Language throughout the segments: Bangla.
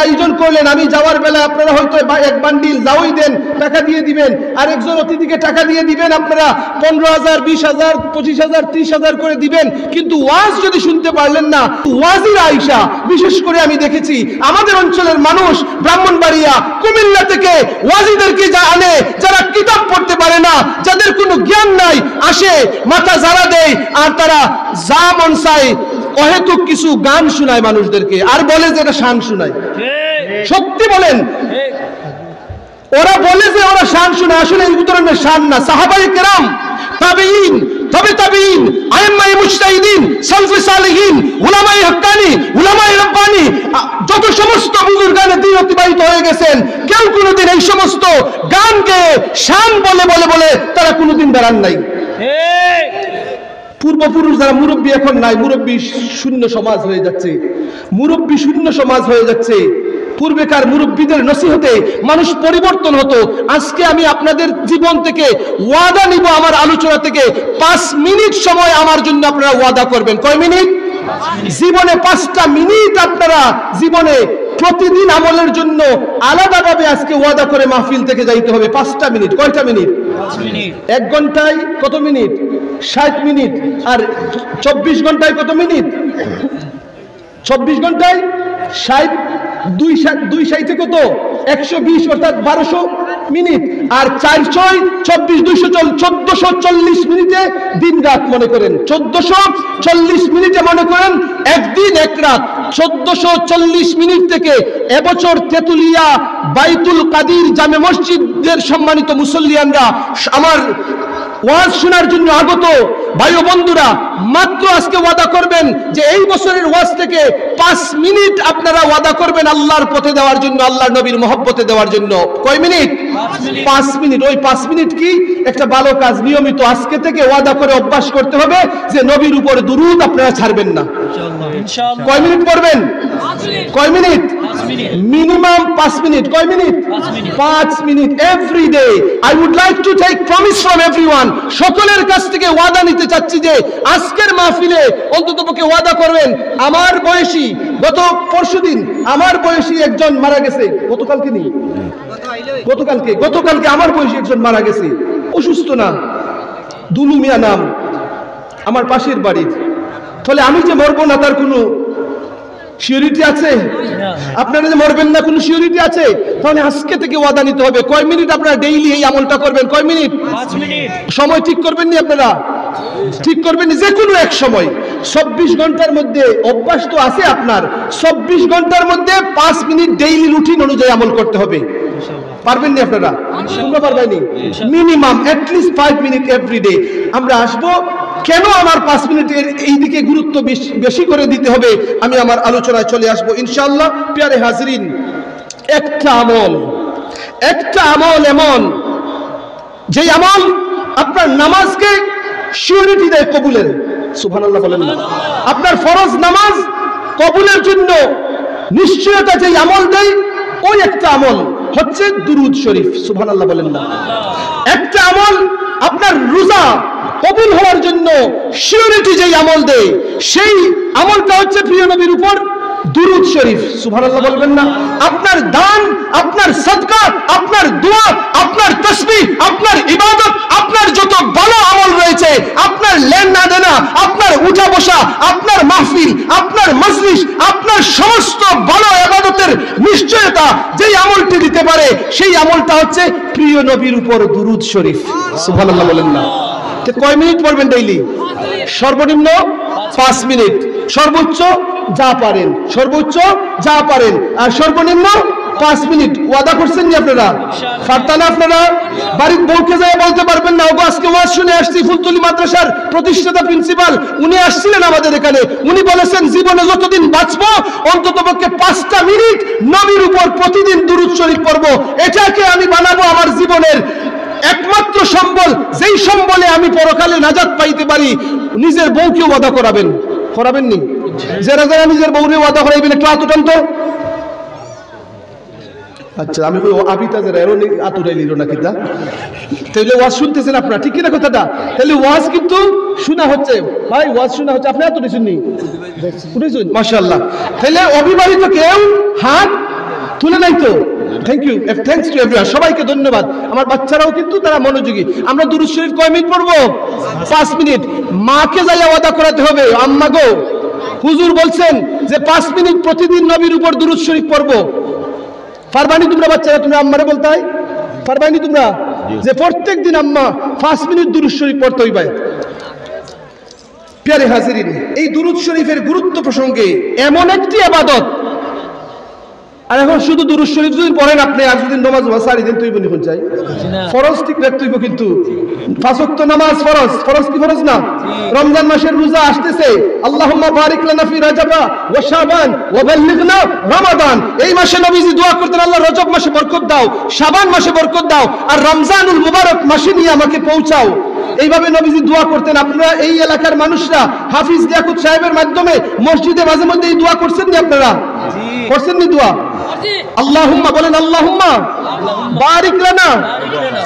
আয়োজন করলেন, আমি যাওয়ার বেলা আপনারা হয়তো এক বান্ডিল যাওই দেন, টাকা দিয়ে দিবেন, আরেকজন অতিথিকে টাকা দিয়ে দিবেন, আপনারা 15,000, 20,000, 25,000, 30,000 করে দিবেন, কিন্তু ওয়াজ যদি শুনতে পারলেন না। ওয়াজির আয়েশা বিশেষ করে আমি দেখেছি আমাদের অঞ্চলের মানুষ ব্রাহ্মণবাড়িয়া, কুমিল্লা থেকে ওয়াজিদেরকে যা আনে, যারা কিতাব পড়তে পারে না, যাদের কোনো জ্ঞান নাই, আসে মাথা জারা দেয়, আর তারা যা মন চায় অহেতুক কিছু গান শোনায় মানুষদেরকে, আর বলে যে এটা শান শোনায়। সত্যি বলেন, ওরা বলে যে ওরা শান শোনায়, আসলে এই ধরনের শান না। সাহাবায়ে কেরাম, তাবেঈন, তবে তাবেঈন, আইম্মায়ে মুজতাহিদিন, সালফে সালেহিন, উলামায়ে হক্কানি, উলামায়ে রব্বানি, যত সমস্ত বুজুর্গানে দিন অতিবাহিত হয়ে গেছেন, কেউ কোনোদিন এই সমস্ত গানকে শান বলে বলে বলে তারা কোনোদিন বেড়ান নাই। পূর্বপুরুষ যারা মুরব্বী এখন নাই, মুরব্বী শূন্য সমাজ হয়ে যাচ্ছে, মুরব্বী শূন্য সমাজ হয়ে যাচ্ছে। পূর্বেকার মুরব্বীদের নসিহতে মানুষ পরিবর্তন হতো। আজকে আমি আপনাদের জীবন থেকে ওয়াদা নিব, আমার আলোচনা থেকে 5 মিনিট সময় আমার জন্য আপনারা ওয়াদা করবেন। কয় মিনিট? জীবনে 5টা মিনিট আপনারা জীবনে প্রতিদিন আমলের জন্য আলাদাভাবে আজকে ওয়াদা করে মাহফিল থেকে যাইতে হবে। 5টা মিনিট। কয়টা মিনিট? 5 মিনিট। 1 ঘন্টায় কত মিনিট? 60 মিনিট। আর 24 ঘন্টায় কত মিনিট? 24 ঘন্টায় 60, 260 কত? 120, অর্থাৎ 1200 মিনিট। আর 424, 1440 মিনিটে দিন রাত মনে করেন, 1440 মিনিটে মনে করেন একদিন এক রাত। 1440 মিনিট থেকে এবছর তেতুলিয়া বাইতুল কাদির জামে মসজিদের সম্মানিত মুসল্লিয়ানরা, আমার ওয়াজ শোনার জন্য আগত ভাই ও বন্ধুরা, মাত্র আজকে ওয়াদা করবেন যে এই বছরের ওয়াজ থেকে 5 মিনিট আপনারা ওয়াদা করবেন আল্লাহর পথে দেওয়ার জন্য, আল্লাহর নবীর মহব্বতে দেওয়ার জন্য। কয় মিনিট? 5 মিনিট। ওই 5 মিনিট কি একটা ভালো কাজ, নিয়মিত আজকে থেকে ওয়াদা করে অভ্যাস করতে হবে যে নবীর উপরে দুরূদ আপনারা ছাড়বেন না। ইনশাআল্লাহ। কয় মিনিট পড়বেন? 5 মিনিট। কয় মিনিট? 5 মিনিট। Minimum 5 minute. কয় minute? 5 minute every day. I would like to take promise from everyone. সকলের কাছ থেকে ওয়াদা নিতে চাচ্ছি যে আজকের মাহফিলে অন্ততপক্ষে ওয়াদা করবেন। আমার বয়সী, পরশুদিন আমার বয়সী একজন মারা গেছে। গতকালকে নেই, গতকালকে আমার বয়সী একজন মারা গেছে, অসুস্থ না, দুলু মিয়া নাম, আমার পাশের বাড়ির। ফলে আমি যে মরবো না তার কোনো সিওরিটি আছে? আপনারা যে মরবেন না কোনো সিওরিটি আছে? তাহলে আজকে থেকে ওয়াদা নিতে হবে। কয় মিনিট আপনারা ডেইলি এই আমলটা করবেন? কয় মিনিট? 5 মিনিট। সময় ঠিক করবেন নি আপনারা? ঠিক করবেন যে কোনো এক সময়। 24 ঘন্টার মধ্যে অভ্যাস তো আছে আপনার, 24 ঘন্টার মধ্যে 5 মিনিট ডেইলি রুটিন অনুযায়ী আমল করতে হবে। পারবেন নি আপনারা? তোমরা পারবেন? Minimum at least 5 minute every day. আমরা আসবো কেন আমার 5 মিনিটের এই দিকে গুরুত্ব বেশি করে দিতে হবে, আমি আমার আলোচনায় চলে আসবো ইনশাআল্লাহ। প্রিয় হাজরিন, একটা আমল এমন যে আমল আপনার নামাজকে সিওরিটি দেয় কবুলের। সুবহানাল্লাহ বলেন না? আপনার ফরজ নামাজ কবুলের জন্য নিশ্চয়তা যে আমল দেয়, ওই একটা আমল হচ্ছে দুরূদ শরীফ। সুবহানাল্লাহ বলেন না? একটা আমল আপনার রোজা কবুল হওয়ার জন্য সিওরিটি যে আমল দেয়, সেই আমলটা হচ্ছে প্রিয় নবীর উপর দুরূদ শরীফ। সুবহানাল্লাহ বলবেন না? আপনার দান, আপনার সাদকা, আপনার দোয়া, আপনার তাসবিহ, আপনার ইবাদত, আপনার যত ভালো আমল রয়েছে, আপনার লেননা দেনা, আপনার উঠা বসা, আপনার মাহফিল, আপনার মজলিস, আপনার সমস্ত ভালো ইবাদতের নিশ্চয়তা যেই আমলটি দিতে পারে, সেই আমলটা হচ্ছে প্রিয় নবীর উপর দুরূদ শরীফ। সুবহানাল্লাহ বলেন না? কয় মিনিট পড়বেন ডেইলি? সর্বনিম্ন 5 মিনিট, সর্বোচ্চ যা পারেন, সর্বোচ্চ যা পারেন, আর সর্বনিম্ন 5 মিনিট। ওয়াদা করছেন নি আপনারা? পারতানা আপনারা? বাড়ির বউকে যায় বলতে পারবেন না, ওগো আজকে ওয়াজ শুনে আসছি, ফুলতলি মাদ্রাসার প্রতিষ্ঠাতা প্রিন্সিপাল উনি আসছিলেন আমাদের এখানে, উনি বলেছেন জীবনে যতদিন বাঁচবো অন্ততপক্ষে 5টা মিনিট নবীর উপর প্রতিদিন দুরূদ শরীফ পড়বো। এটাকে আমি বানাবো আমার জীবনের একমাত্র সম্বল, যেই সম্বলে আমি পরকালে নাজাত পাইতে পারি। নিজের বউকে ওয়াদা করাবেন নি? যারা যারা নিজের বউরে ওয়াদা করাইবেন একটু হাত উঠান তো। আচ্ছা, আমি আবিতা যারা এরও আতুরাই নিল না কিতা, তাহলে ওয়াজ শুনতেছেন আপনারা, ঠিক কিনা কথাটা? তাহলে ওয়াজ কিন্তু শোনা হচ্ছে ভাই, ওয়াজ শোনা হচ্ছে। আপনি এত শুননি? মাশাআল্লাহ। তাহলে অবিবাহিত কেউ হাত তুলে নাই তো? Thank you, thanks to everyone, সবাইকে ধন্যবাদ। আমার বাচ্চারাও কিন্তু তারা মনোযোগী। আমরা দুরূদ শরীফ কয় মিনিট পড়বো? 5 মিনিট। মাকে যাইয়া ওয়াদা করাতে হবে, আম্মা গো, হুজুর বলছেন যে 5 মিনিট প্রতিদিন নবীর উপর দুরূদ শরীফ পড়বো। পারবানি তোমরা বাচ্চারা? তুমি আম্মারে বলতে হয়, পারবানি তোমরা যে প্রত্যেক দিন আম্মা 5 মিনিট দুরূদ শরীফ পড়তে হইবে। প্রিয় হাজিরিন, এই দুরূদ শরীফের গুরুত্ব প্রসঙ্গে এমন একটি ইবাদত, আর এখন শুধু দুরূদ শরীফ যদি পড়েন আপনি, আর যদি নামাজ সারি দিন তুই বলি কোন চাই ফরজ ঠিক রাখতে হইব, কিন্তু 5 ওয়াক্ত নামাজ ফরজ। ফরজ কি ফরজ না? রমজান মাসের রোজা আসতেছে, আল্লাহুম্মা বারিক লানা ফি রাজাবা ওয়া শাবান ওয়া বাল্লিগনা রমাদান। এই মাসে নবীজি দোয়া করতেন, আল্লাহ রজব মাসে বরকত দাও, শাবান মাসে বরকত দাও, আর রমজানুল মুবারক মাসে নিয়ে আমাকে পৌঁছাও। এইভাবে নবীজি দোয়া করতেন। আপনারা এই এলাকার মানুষরা হাফিজ লিয়াকত সাহেবের মাধ্যমে মসজিদে মাঝে মধ্যে এই দোয়া করছেন নি? আপনারা করছেন নি দোয়া? আল্লাহুম্মা বলেন, আল্লাহুম্মা বারিক লানা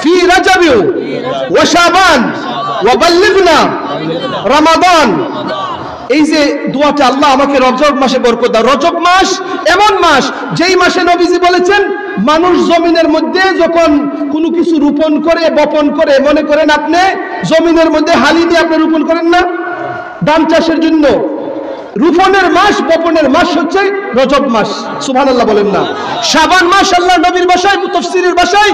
ফি রাজাব ওয়া শাবান ওয়া বাল্লিগনা রমাদান। এই যে দোয়াটা, আল্লাহ আমাকে রজব মাসে বরকত দাও। রজব মাস এমন মাস যেই মাসে নবীজি বলেছেন মানুষ জমিনের মধ্যে যখন কোনো কিছু রোপণ করে বপন করে, মনে করেন আপনি জমিনের মধ্যে হালি দিয়ে আপনি রোপণ করেন না ধান চাষের জন্য, রোপণের মাস বপনের মাস হচ্ছে রজব মাস। সুবহানাল্লাহ বলেন না? শাবান মাস, আল্লাহ নবীর ভাষায়, তাফসীরের ভাষায়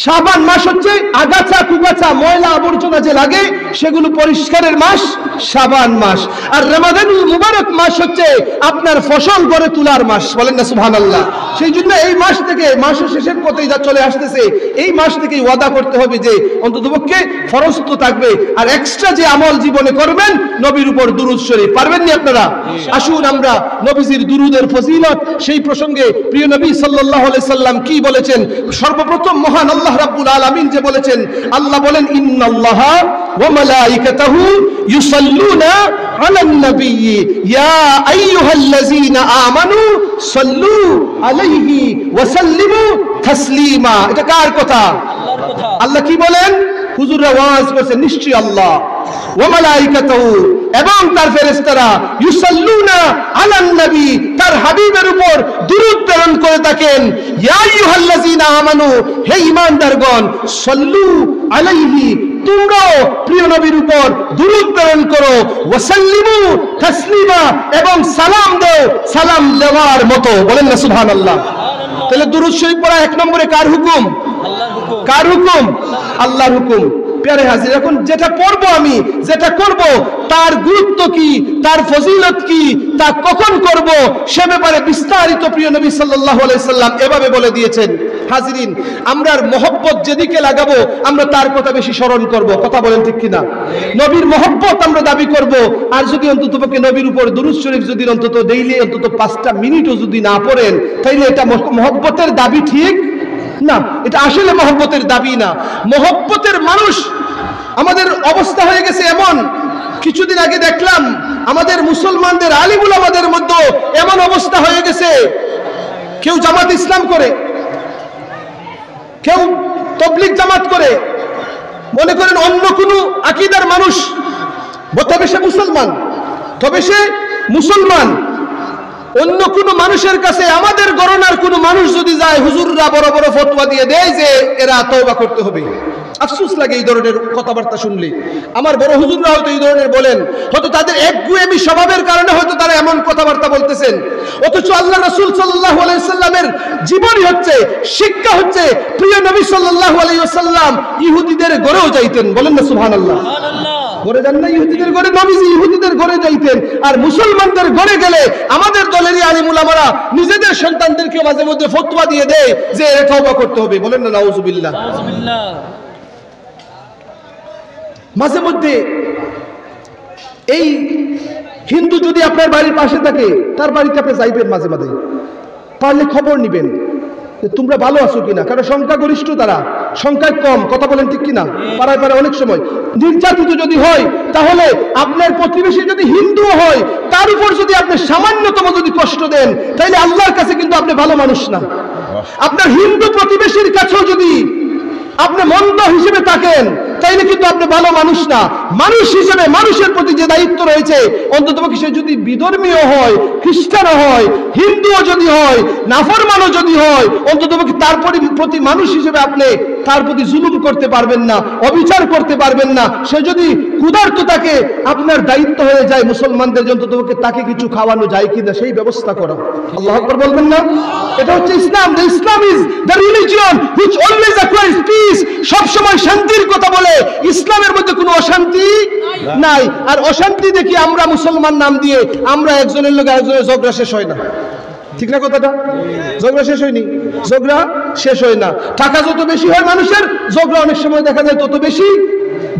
শাবান মাস হচ্ছে আগাছা কুগাছা ময়লা আবর্জনা যে লাগে সেগুলো পরিষ্কারের মাস শাবান মাস। আর রমাদানুল মুবারক মাস হচ্ছে আপনার ফসল গড়ে তোলার মাস। বলেন না সুবহানাল্লাহ? সেই জন্য এই মাস থেকে, মাসের শেষের পথেই যা চলে আসতেছে, এই মাস থেকেই ওয়াদা করতে হবে যে অন্ততপক্ষে ফরজ তো থাকবে, আর এক্সট্রা যে আমল জীবনে করবেন নবীর উপর দুরূদ শরীফ। পারবেন নি আপনারা? আসুন আমরা নবীজির দুরূদের ফজিলত, সেই প্রসঙ্গে প্রিয় নবী সাল্লাল্লাহু আলাইহি সাল্লাম কি বলেছেন। সর্বপ্রথম মহান আল্লাহ রাব্বুল আলামিন যে বলেছেন, আল্লাহ বলেন ইন্নাল্লাহা ওয়া মালাইকাতাহু ইউসাল্লুনা আলান নবী ইয়া আইয়ুহাল্লাযীনা আমানু সাল্লু আলাইহি ওয়া সাল্লিমু তাসলিমা। এটা কার কথা? আল্লাহর কথা। আল্লাহ কি বলেন? হুজুররা ওয়াজ করেছেন, নিশ্চয়ই আল্লাহ ওয়া মালাইকাতুহু এবং তার ফেরেশতারা ইউসাল্লুনা আলান নবী তার হাবিবের উপর দুরূদ প্রেরণ করে থাকেন। ইয়া আইয়ুহাল্লাযীনা আমানু, হে ঈমানদারগণ, সাল্লু আলাইহি, তোমরাও প্রিয় নবীর উপর দুরূদ প্রেরণ করো, ওয়া সাল্লিমু তাসলিমা, এবং সালাম দাও সালাম দেওয়ার মতো। বলেন না সুবহানাল্লাহ? তাহলে দুরূদ শরীফ পড়া এক নম্বরে কার হুকুম? আল্লাহর হুকুম। কার হুকুম? আল্লাহর হুকুম। প্যারে হাজির, এখন যেটা পড়বো, আমি যেটা করব, তার গুরুত্ব কি, তার ফজিলত কি, তা কখন করব, সে ব্যাপারে বিস্তারিত প্রিয় নবী সাল্লাল্লাহু আলাইহি সাল্লাম এভাবে বলে দিয়েছেন। হাজিরিন, আমরার মহব্বত যেদিকে লাগাবো আমরা তার কথা বেশি স্মরণ করব। কথা বলেন ঠিক কিনা? নবীর মহব্বত আমরা দাবি করব, আর যদি অন্ততপক্ষে নবীর উপর দুরূদ শরীফ যদি অন্তত ডেইলি অন্তত 5টা মিনিটও যদি না পড়েন, তাইলে এটা মহব্বতের দাবি ঠিক না, এটা আসলে মহব্বতের দাবি না। মহব্বতের মানুষ আমাদের অবস্থা হয়ে গেছে এমন, কিছুদিন আগে দেখলাম আমাদের মুসলমানদের আলিম উলামাদের মধ্যে এমন অবস্থা হয়ে গেছে, কেউ জামাত ইসলাম করে, কেউ তাবলীগ জামাত করে, মনে করেন অন্য কোনো আকীদার মানুষ, তবে সে মুসলমান, তবে সে মুসলমান। অন্য কোনো মানুষের কাছে আমাদের গণনার কোনো মানুষ যদি যায়, হুজুররা বড় বড় ফতোয়া দিয়ে দেয় যে এরা তওবা করতে হবে। আফসোস লাগে এই ধরনের কথাবার্তা শুনলে। আমার বড় হুজুররা হয়তো এই ধরনের বলেন, হয়তো তাদের একগুঁয়েমি স্বভাবের কারণে হয়তো তারা এমন কথাবার্তা বলতেছেন, অথচ আল্লাহ রাসূল সাল্লাল্লাহু আলাইহি ওয়াসাল্লামের জীবনী হচ্ছে, শিক্ষা হচ্ছে, প্রিয় নবী সাল্লাল্লাহু আলাইহি ওয়াসাল্লাম ইহুদিদের ঘরেও যাইতেন। বলেন না সুবহানাল্লাহ? ঘরে যান না ইহুদিদের ঘরে? নবীজি ইহুদিদের ঘরে যাইতেন। আর মুসলমানদের ঘরে গেলে আমাদের দলেরই আলিম উলামারা নিজেদের সন্তানদেরকে মাঝে মধ্যে ফতোয়া দিয়ে দেয় যে এরা তওবা করতে হবে। বলেন না নাউযুবিল্লাহ? মাঝে মধ্যে এই হিন্দু যদি আপনার বাড়ির পাশে থাকে, তার বাড়িতে আপনি যাইবেন, মাঝে মাঝে পারলে খবর নিবেন তোমরা ভালো আছো কিনা, কারণ সংখ্যাগরিষ্ঠ তারা, সংখ্যায় কম। কথা বলেন ঠিক কিনা? পাড়ায় পাড়ায় অনেক সময় নির্যাতিত যদি হয়, তাহলে আপনার প্রতিবেশী যদি হিন্দু হয়, তার উপর যদি আপনি সামান্যতম যদি কষ্ট দেন, তাহলে আল্লাহর কাছে কিন্তু আপনি ভালো মানুষ না। আপনার হিন্দু প্রতিবেশীর কাছেও যদি আপনি মন্দ হিসেবে থাকেন, তাইলে কিন্তু আপনি ভালো মানুষ না। মানুষ হিসেবে মানুষের প্রতি যে দায়িত্ব রয়েছে, অন্ততপক্ষে সে যদি বিধর্মীয় হয়, খ্রিস্টানও হয়, হিন্দুও যদি হয়, নাফরমানও যদি হয়, অন্ততপক্ষে তার প্রতি মানুষ হিসেবে আপনি তার প্রতি জুলুম করতে পারবেন না, অবিচার করতে পারবেন না। সে যদি ক্ষুধার্ত থাকে, আপনার দায়িত্ব হয়ে যায় মুসলমানদের জন্য অন্ততপক্ষে তাকে কিছু খাওয়ানো যায় কিনা সেই ব্যবস্থা করা। আল্লাহু আকবার বলবেন না? এটা হচ্ছে ইসলাম। The Islam is the religion which always acquires peace. সব সময় শান্তির কথা বলে। ইসলামের মধ্যে কোনো অশান্তি নাই। আর অশান্তি দেখি আমরা মুসলমান নাম দিয়ে আমরা একজনের লোক আরেকজনের ঝগড়া শেষ হয় না। ঠিক না কথাটা? ঝগড়া শেষ হয়নি, ঝগড়া শেষ হয় না। টাকা যত বেশি হয় মানুষের, ঝগড়া অনেক সময় দেখা যায় তত বেশি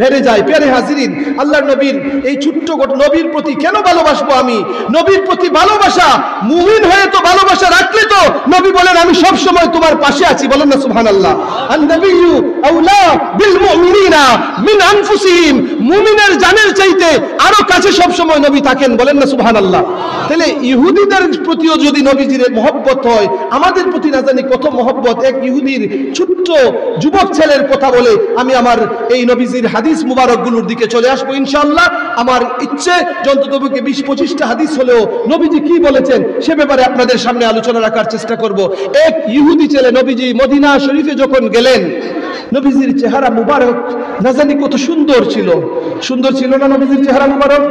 বেড়ে যায়। প্যারে হাজিরিন, আল্লাহর নবীর এই ছোট্ট নবীর প্রতি কেন ভালোবাসবো আমি? নবীর প্রতি ভালোবাসা, মুমিন হয়ে তো ভালোবাসা রাখলে তো নবী বলেন আমি সব সময় তোমার পাশে আছি। বলেন না সুবহানাল্লাহ। আন-নাবিয়্যু আওলা বিল মুমিনিনা মিন আনফুসিহিম। মুমিনের জানের চাইতে আরো কাছে সব সময় নবী থাকেন। বলেন না সুবহানাল্লাহ। তাহলে ইহুদিদের প্রতিও যদি নবীজির মহব্বত হয়, আমাদের প্রতি না জানি কত মহব্বত। এক ইহুদির ছোট্ট যুবক ছেলের কথা বলে আমি আমার এই নবীজির হাদিস মুবারকগুলোর দিকে চলে আসবো ইনশাআল্লাহ। আমার ইচ্ছে অন্ততপক্ষে 20-25টা হাদিস হলেও নবীজি কি বলেছেন সে ব্যাপারে আপনাদের সামনে আলোচনা রাখার চেষ্টা করব। এক ইহুদি ছেলে নবীজি মদিনা শরীফে যখন গেলেন, নবীজির চেহারা মুবারক না জানি কত সুন্দর ছিল। সুন্দর ছিল না নবীজির চেহারা মুবারক?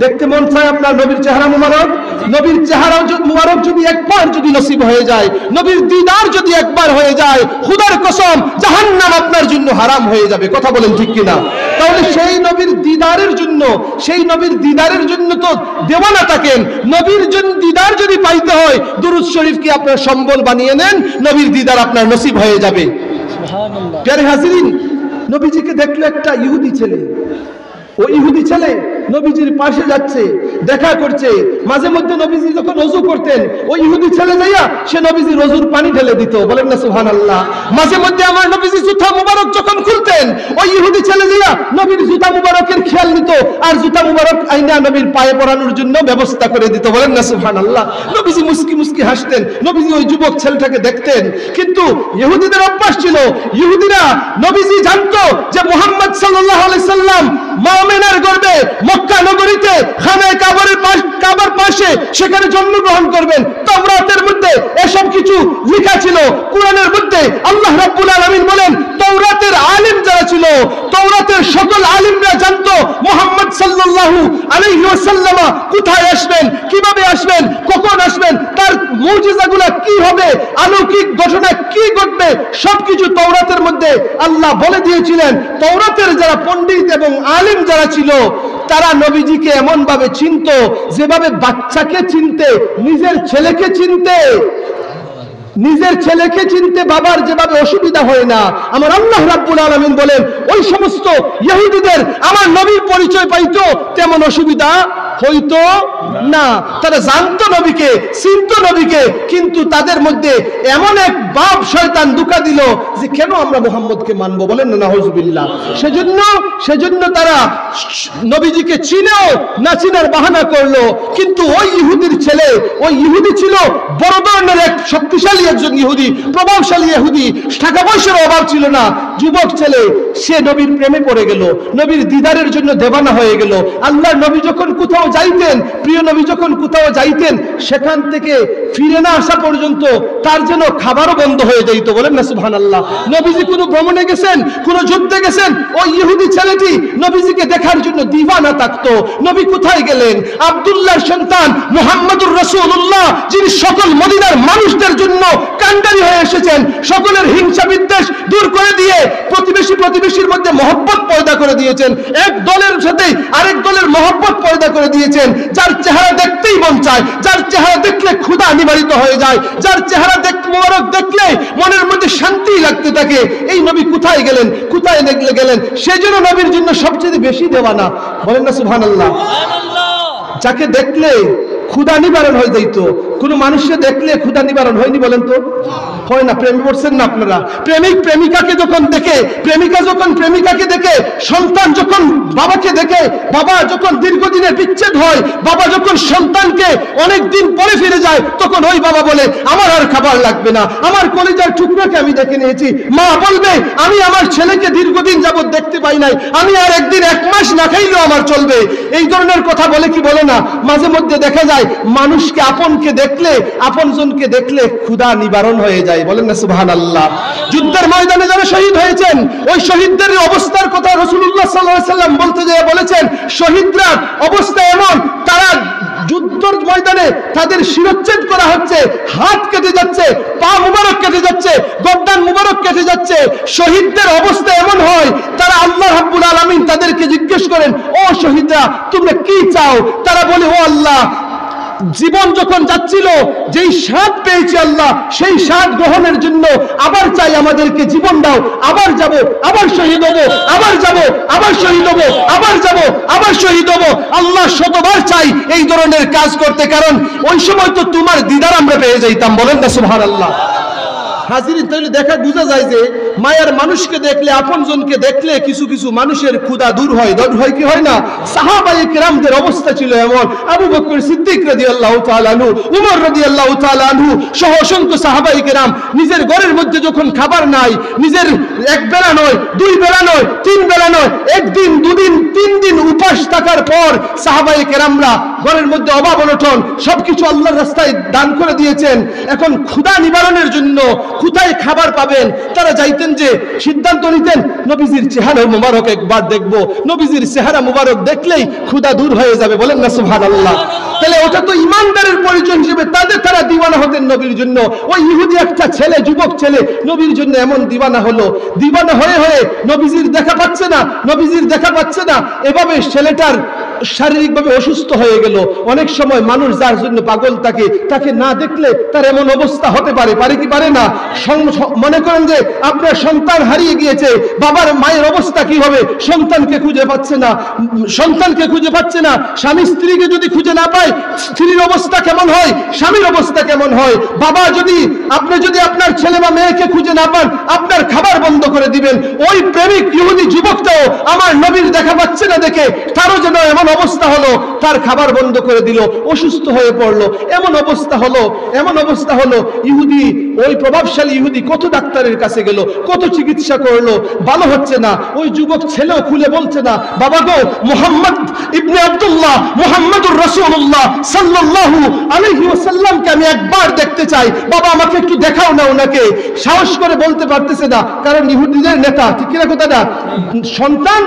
দেখতে মন চায় আপনার নবীর চেহারা মুবারক? নবীর চেহারা মুবারক যদি একবার যদি নসিব হয়ে যায়, নবীর দিদার যদি একবার হয়ে যায়, খোদার কসম জাহান্নাম আপনার জন্য হারাম হয়ে যাবে। কথা বলেন ঠিক কিনা? তাহলে সেই নবীর দিদারের জন্য তো দেওয়ানা থাকেন। নবীর জন্য দিদার যদি পাইতে হয়, দুরূদ শরীফ কি আপনার সম্বল বানিয়ে নেন, নবীর দিদার আপনার নসিব হয়ে যাবে। প্যারে হাজিরিন, নবীজিকে দেখলো একটা ইহুদি ছেলে। ও ইহুদি ছেলে নবীজির পাশে যাচ্ছে, দেখা করছে। মাঝে মধ্যে নবীজি যখন ওযু করতেন, ওই ইহুদি ছেলে যাইয়া সে নবীজির ওযুর পানি ঢেলে দিত। বলেন না সুবহানাল্লাহ। মাঝে মধ্যে আমার নবীজি জুতা মুবারক যখন খুলতেন, ওই ইহুদি ছেলে যাইয়া নবীর জুতা মুবারকের খেয়াল নিত আর জুতা মুবারক আইনা নবীর পায়ে পরানোর জন্য ব্যবস্থা করে দিত। বলেন না সুবহানাল্লাহ। নবীজি মুস্কি মুস্কি হাসতেন, নবীজি ওই যুবক ছেলেটাকে দেখতেন। কিন্তু ইহুদিদের অভ্যাস ছিল, ইহুদিরা নবীজি জানতো যে মুহাম্মদ সাল্লাল্লাহু আলাইহি সাল্লাম মুমিনের গর্ভে মক্কা নগরীতে খানায়ে কাবার পাশে সেখানে জন্মগ্রহণ করবেন। তাওরাতের মধ্যে এসব কিছু লেখা ছিল। কোরআনের মধ্যে আল্লাহ রাব্বুল আলামিন বলেন, তাওরাতের আলিম যারা ছিল, তাওরাতের সকল আলিমরা জানতো মুহাম্মদ সাল্লাল্লাহু আলাইহি ওয়াসাল্লাম কোথায় আসবেন, কিভাবে আসবেন, কখন আসবেন, তার মুজিজাগুলো কি হবে, অলৌকিক ঘটনা কি ঘটবে, সবকিছু তাওরাতের মধ্যে আল্লাহ বলে দিয়েছিলেন। তাওরাতের যারা পণ্ডিত এবং আলিম যারা ছিল, তারা নবীজিকে এমন ভাবে চিনত যেভাবে বাচ্চাকে চিনতে, নিজের ছেলেকে চিনতে বাবার যেভাবে অসুবিধা হয় না, আমার আল্লাহ রাব্বুল আলামিন বলেন ওই সমস্ত ইহুদিদের আমার নবীর পরিচয় পাইতো তেমন অসুবিধা হইতো না। তারা জানতো নবীকে, চিনতো নবীকে, কিন্তু তাদের মধ্যে এমন এক বাপ শয়তান ধোঁকা দিল যে কেন আমরা মুহাম্মদকে মানবো। বলেন না নাউজুবিল্লাহ। সেজন্য তারা নবীজিকে চিনেও না চিনার বাহানা করলো। কিন্তু ওই ইহুদির ছেলে, ওই ইহুদি ছিল বড় ধরনের এক শক্তিশালী একজন ইহুদি, প্রভাবশালী ইহুদি, টাকা পয়সার অভাব ছিল না। যুবক ছেলে সে নবীর প্রেমে পড়ে গেল, নবীর দিদারের জন্য দেওয়ানা হয়ে গেল। আল্লাহর নবী যখন কোথাও যাইতেন, প্রিয় নবী যখন কোথাও যাইতেন, সেখান থেকে ফিরে না আসা পর্যন্ত তার যেন খাবারও বন্ধ হয়ে যাইত। বলেন না সুবহানাল্লাহ। নবীজি কোনো ভ্রমণে গেছেন, কোনো যুদ্ধে গেছেন, ওই ইহুদি ছেলেটি নবীজিকে দেখার জন্য দিওয়ানা থাকতো। নবী কোথায় গেলেন, আব্দুল্লাহর সন্তান মুহাম্মদুর রাসূলুল্লাহ, যিনি সকল মদিনার মানুষদের জন্য কান্ডারি হয়ে এসেছেন, সকলের হিংসা বিদ্বেষ দূর করে দিয়ে প্রতিবেশীর মধ্যে মহব্বত পয়দা করে দিয়েছেন, এক দলের সাথে আরেক দলের মহব্বত পয়দা করে দিয়েছেন। যার চেহারা দেখতেই মন চায়, যার চেহারা দেখলে ক্ষুধা নিবারিত হয়ে যায়, যার চেহারা মোবারক দেখলে মনের মধ্যে শান্তি লাগতে থাকে। এই নবী কোথায় গেলেন, কোথায় গেলেন, সেজন্য নবীর জন্য সবচেয়ে বেশি দেওয়ানা। বলেন না সুবহানাল্লাহ। যাকে দেখলে ক্ষুধা নিবারণ হয়ে যাইত, কোনো মানুষকে দেখলে ক্ষুধা নিবারণ হয়নি বলেন তো? হয় না। প্রেমে পড়ছেন না আপনারা? প্রেমিক প্রেমিকাকে যখন দেখে, প্রেমিকা যখন প্রেমিকাকে দেখে, সন্তান যখন বাবাকে দেখে, বাবা যখন দীর্ঘদিনের বিচ্ছেদ হয়, বাবা যখন সন্তানকে অনেক দিন পরে ফিরে যায়, তখন ওই বাবা বলে আমার আর খাবার লাগবে না, আমার কলিজার টুকরাকে আমি দেখে নিয়েছি। মা বলবে আমি আমার ছেলেকে দীর্ঘদিন যাবত দেখতে পাই নাই, আমি আর একদিন 1 মাস না খাইলেও আমার চলবে। এই ধরনের কথা বলে কি বলে না? মাঝে মধ্যে দেখা যায় মানুষকে আপনকে দেখলে, আপনজনকে দেখলে ক্ষুধা নিবারণ হয়ে যায়। বলেন না সুবহানাল্লাহ। যুদ্ধের ময়দানে যারা শহীদ হয়েছেন, ওই শহীদদের অবস্থার কথা রাসূলুল্লাহ সাল্লাল্লাহু আলাইহি ওয়াসাল্লাম বলতে যেয়ে বলেছেন, শহীদরা অবস্থা এমন, তারা যুদ্ধের ময়দানে তাদের শিরচ্ছেদ করা হচ্ছে, হাত কেটে যাচ্ছে, পা মুবারক কেটে যাচ্ছে, গর্দান মুবারক কেটে যাচ্ছে। শহীদদের অবস্থা এমন হয়, তারা আল্লাহ রাব্বুল আলামিন তাদেরকে জিজ্ঞেস করেন, ও শহীদরা তোমরা কি চাও? তারা বলে, ও আল্লাহ, জীবন যখন যাচ্ছিল যেই স্বাদ পেয়েছি আল্লাহ, সেই স্বাদ গ্রহণের জন্য আবার চাই, আমাদেরকে জীবন দাও, আবার যাব, আবার শহীদ হব, আবার যাব, আবার শহীদ হব, আবার যাব, আবার শহীদ হব। আল্লাহ শতবার চাই এই ধরনের কাজ করতে, কারণ ওই সময় তো তোমার দিদার আমরা পেয়ে যাইতাম। বলেন না সুবহানাল্লাহ। হাজিরিন, তাহলে দেখা বোঝা যায় যে মায়ার মানুষকে দেখলে, আপনজনকে দেখলে কিছু কিছু মানুষের ক্ষুধা দূর হয়। দূর হয় কি হয় না? সাহাবায়ে কেরামদের অবস্থা ছিল এমন। আবু বকর সিদ্দিক রাদিয়াল্লাহু তাআলা আনহু, উমর রাদিয়াল্লাহু তাআলা আনহু সহ অসংখ্য সাহাবায়ে কেরাম নিজের ঘরের মধ্যে যখন খাবার নাই, নিজের 1 বেলা নয়, 2 বেলা নয়, 3 বেলা নয়, 1 দিন 2 দিন 3 দিন উপাস থাকার পর সাহাবায়ে কেরামরা ঘরের মধ্যে অভাব অনটন সবকিছু আল্লাহর রাস্তায় দান করে দিয়েছেন। এখন ক্ষুধা নিবারণের জন্য কোথায় খাবার পাবেন, তারা যাইতেন যে সিদ্ধান্ত নিতেন নবীজির চেহারা মুবারক একবার দেখবো, নবীজির চেহারা মুবারক দেখলেই ক্ষুধা দূর হয়ে যাবে। বলেন না সুবহানাল্লাহ। তাহলে ওটা তো ইমানদারের পরিচয় হিসেবে তারা দিওয়ানা হতেন নবীর জন্য। ওই ইহুদি একটা ছেলে, যুবক ছেলে নবীর জন্য এমন দিওয়ানা হলো, দিওয়ানা হয়ে হয়ে নবীজির দেখা পাচ্ছে না, নবীজির দেখা পাচ্ছে না, এভাবে ছেলেটার শারীরিকভাবে অসুস্থ হয়ে গেল। অনেক সময় মানুষ যার জন্য পাগল থাকে, তাকে না দেখলে তার এমন অবস্থা হতে পারে, পারে কি পারে না? মনে করেন যে আপনার সন্তান হারিয়ে গিয়েছে, বাবার মায়ের অবস্থা কি হবে? সন্তানকে খুঁজে পাচ্ছে না, সন্তানকে খুঁজে পাচ্ছে না। স্বামী স্ত্রীকে যদি খুঁজে না পায়, স্ত্রীর অবস্থা কেমন হয়, স্বামীর অবস্থা কেমন হয়? বাবা যদি, আপনি যদি আপনার ছেলে বা মেয়েকে খুঁজে না পান, আপনার খাবার বন্ধ করে দিবেন। ওই প্রেমিক ইহুদি যুবকটাও আমার নবীর দেখা পাচ্ছে না দেখে তারও যেন এমন অবস্থা হলো, তার খাবার বন্ধ করে দিল, অসুস্থ হয়ে পড়লো। এমন অবস্থা হলো, এমন অবস্থা হলো, ইহুদি, ওই প্রভাবশালী ইহুদি কত ডাক্তারের কাছে গেল, কত চিকিৎসা করলো, ভালো হচ্ছে না। ওই যুবক ছেলেও খুলে বলছে না, বাবা গো, মুহাম্মদ ইবনে আব্দুল্লাহ, মুহাম্মদুর রাসূলুল্লাহ সাল্লাল্লাহু আলাইহি ওয়াসাল্লামকে আমি একবার দেখতে চাই, বাবা আমাকে একটু দেখাও না ওনাকে। সাহস করে বলতে পারতেছে না, কারণ ইহুদিদের নেতা, ঠিক কিনা কথাটা? সন্তান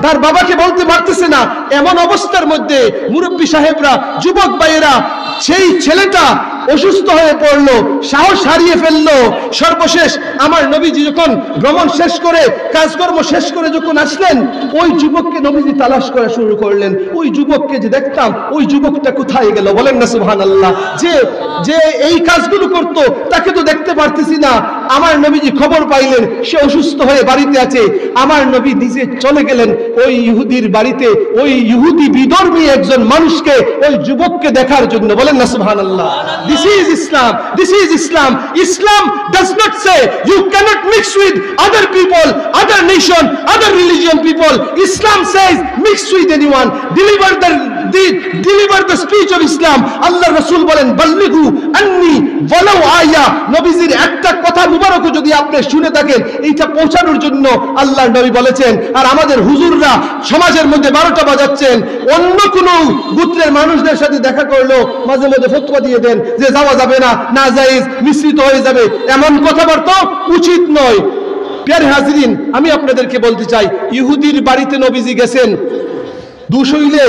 তার বাবাকে বলতে পারতেছে না। এমন অবস্থার মধ্যে মুরব্বী সাহেবরা, যুবক ভাইয়েরা, সেই ছেলেটা অসুস্থ হয়ে পড়লো, সাহস হারিয়ে ফেললো। সর্বশেষ আমার নবীজি যখন ভ্রমণ শেষ করে, কাজকর্ম শেষ করে যখন আসলেন, ওই যুবককে নবীজি তালাশ করা শুরু করলেন। ওই যুবককে যে দেখতাম, ওই যুবকটা কোথায় গেল? বলেন না সুবহানাল্লাহ। যে এই কাজগুলো করতো, তাকে তো দেখতে পারতেছি না। আমার নবীজি খবর পাইলেন সে অসুস্থ হয়ে বাড়িতে আছে। আমার নবী নিজে চলে গেলেন ওই ইহুদির বাড়িতে, ওই ইহুদি বিধর্মী একজন মানুষকে, ওই যুবককে দেখার জন্য। বলেন না সুবহানাল্লাহ। This is Islam. This is Islam. Islam does not say you cannot mix with other people, other nation, other religion people. Islam says mix with anyone. Deliver the speech of Islam. Allah Rasul বলেন বাল্লিগু আন্নি ওয়ালাউ আয়া। নবীজির একটা কথা মুবারক যদি আপনি শুনে থাকেন, এইটা পৌঁছানোর জন্য আল্লাহর নবী বলেছেন। আর আমাদের হুজুররা সমাজের মধ্যে 12টা বাজাচ্ছেন, অন্য কোনো গোত্রের মানুষদের সাথে দেখা করলো মাঝে মধ্যে ফতোয়া দিয়ে দেন যে যাওয়া যাবে না, নাজায়েজ, মিশ্রিত হয়ে যাবে, এমন কথাবার্তা উচিত নয়। প্রিয় হাজিরিন, আমি আপনাদেরকে বলতে চাই, ইহুদির বাড়িতে নবীজি গেছেন, দোষ হইলে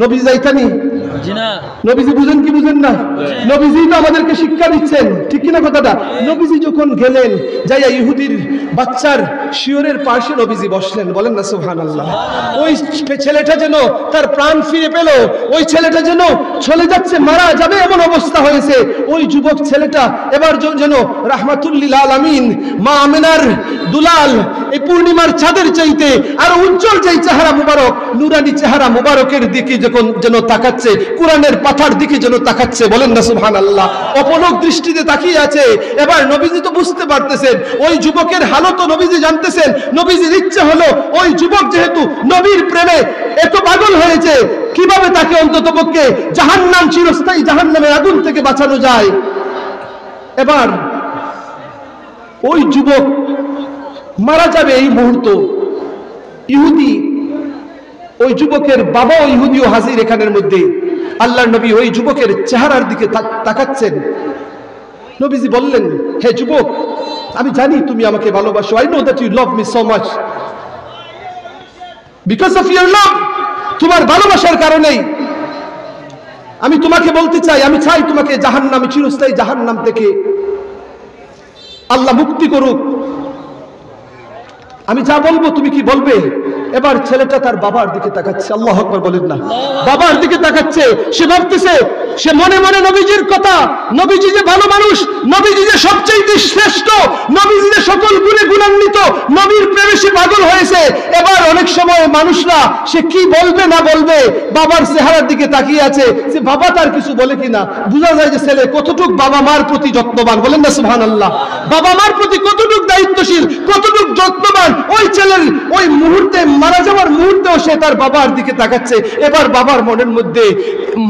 নবীজি যাইতানি? নবীজি বুঝেন কি বুঝেন না? নবীজি তো আমাদেরকে শিক্ষা দিচ্ছেন, ঠিক কিনা কথাটা? নবীজি যখন গেলেন, যাইয়া ইহুদির বাচ্চার শিয়রের পাশে নবীজি বসলেন। বলেন না সুবহানাল্লাহ। ওই ছেলেটা যেন তার প্রাণ ফিরে পেল, ওই ছেলেটা যেন চলে যাচ্ছে, মারা যাবে এমন অবস্থা হয়েছে। ওই যুবক ছেলেটা এবার যেন রাহমাতুল লিল আলামিন, মা আমিনার দুলাল, এই পূর্ণিমার চাঁদের চাইতে আরো উজ্জ্বল যেই চেহারা মুবারক, নুরানি চেহারা মুবারকের দিকে যখন যেন তাকাচ্ছে, কোরআনের পাতার দিকে যেন তাকাচ্ছে, বলেন না সুবহানাল্লাহ। অপলক দৃষ্টিতে তাকিয়ে আছে। এবার নবীজি তো বুঝতে পারতেছেন, ওই যুবকের হালত নবীজি জানতেছেন। নবীজির ইচ্ছে হলো ওই যুবক যেহেতু নবীর প্রেমে এত পাগল হয়েছে, কিভাবে তাকে অন্ততপক্ষে জাহান্নাম, চিরস্থায়ী জাহান্নামের আগুন থেকে বাঁচানো যায়। এবার ওই যুবক মারা যাবে এই মুহূর্ত। ইহুদি, ওই যুবকের বাবাও ইহুদিও হাজির এখানের মধ্যে। আল্লাহর নবী ওই যুবকের চেহারার দিকে তাকাচ্ছেন। নবীজি বললেন, হে যুবক, আমি জানি তুমি আমাকে ভালোবাসো। I know that you love me so much. Because of your love, তোমার ভালোবাসার কারণেই আমি তোমাকে বলতে চাই, আমি চাই তোমাকে জাহান্নাম, চিরস্থায়ী জাহান্নাম থেকে আল্লাহ মুক্তি করুক। আমি যা বলবো তুমি কি বলবে? এবার ছেলেটা তার বাবার দিকে তাকাচ্ছে। আল্লাহু আকবার বলেন না। বাবার দিকে তাকাচ্ছে। সে ভাবতেছে, সে মনে মনে নবীজির কথা, নবীজি যে ভালো মানুষ, নবীজি যে সবচেয়ে শ্রেষ্ঠ, নবীজি যে সকল গুণে গুণান্বিত, নবীর প্রেমে সে পাগল হয়েছে। এবার অনেক সময় মানুষরা সে কি বলবে না বলবে, বাবার চেহারার দিকে তাকিয়ে আছে যে বাবা তার কিছু বলে কিনা। বোঝা যায় যে ছেলে কতটুক বাবা মার প্রতি যত্নবান, বলেন না সুবহানাল্লাহ। বাবা মার প্রতি কতটুক দায়িত্বশীল, কতটুক যত্নবান। ওই ছেলের ওই মুহূর্তে, মারা যাওয়ার মুহূর্তেও সে তার বাবার দিকে তাকাচ্ছে। এবার বাবার মনের মধ্যে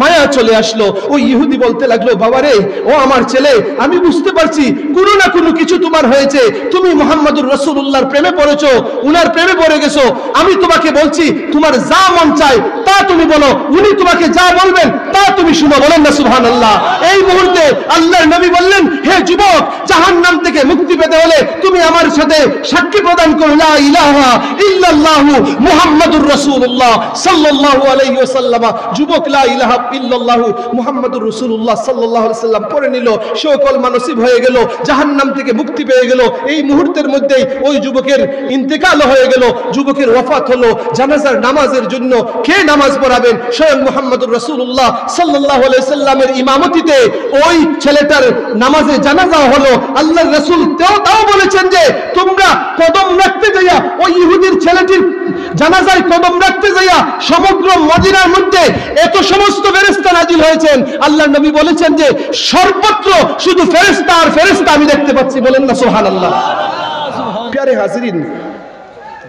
মায়া চলে আসলো। ওই ইহুদি বলতে লাগলো, বাবারে, ও আমার ছেলে, আমি বুঝতে পারছি কোনো না কোনো কিছু তোমার হয়েছে। তুমি মুহাম্মদুর রাসূলুল্লাহর প্রেমে পড়েছো, উনার প্রেমে পড়ে গেছো। আমি তোমাকে বলছি, তোমার যা মন চায় তা তুমি বলো, উনি তোমাকে যা বলবেন তা তুমি শুনো, বলেন না সুবহানাল্লাহ। এই মুহূর্তে আল্লাহর নবী বললেন, হে যুবক, জাহান্নাম থেকে মুক্তি পেতে হলে তুমি আমার সাথে সাক্ষী প্রদান করো, লা ইলাহা ইল্লাল্লাহু মুহাম্মাদুর রাসূলুল্লাহ সাল্লাল্লাহু আলাইহি ওয়াসাল্লাম। যুবক লা ইলাহা ইল্লাল্লাহু মুহাম্মাদুর রাসূলুল্লাহ সাল্লাল্লাহু আলাইহি ওয়াসাল্লাম পড়ে নিল। সে কলমা নসিব হয়ে গেল, জাহান্নাম থেকে মুক্তি পেয়ে গেল। এই মুহূর্তের মধ্যেই ওই যুবকের ইন্তেকাল হয়ে গেল, যুবকের ওয়াফাত হলো। জানাজার নামাজের জন্য কে নামাজ পড়াবেন? স্বয়ং মুহাম্মাদুর রাসূলুল্লাহ সাল্লাল্লাহু আলাইহি ওয়াসাল্লামের ইমামতিতে ওই ছেলেটার নামাজে জানাজা হলো। আল্লাহর রাসূল তাও বলেছেন যে তোমরা কদম রাখতে যাইয়া, ওই ইহুদির ছেলেটির জানাজায় কদম রাখতে যাইয়া সমগ্র মদিনার মধ্যে এত সমস্ত ফেরেশতা নাজিল হয়েছেন। আল্লাহর নবী বলেছেন যে সর্বত্র শুধু ফেরেশতা আর ফেরেশতা আমি দেখতে পাচ্ছি, বলেন না সুবহানাল্লাহ। প্রিয় হাজিরিন,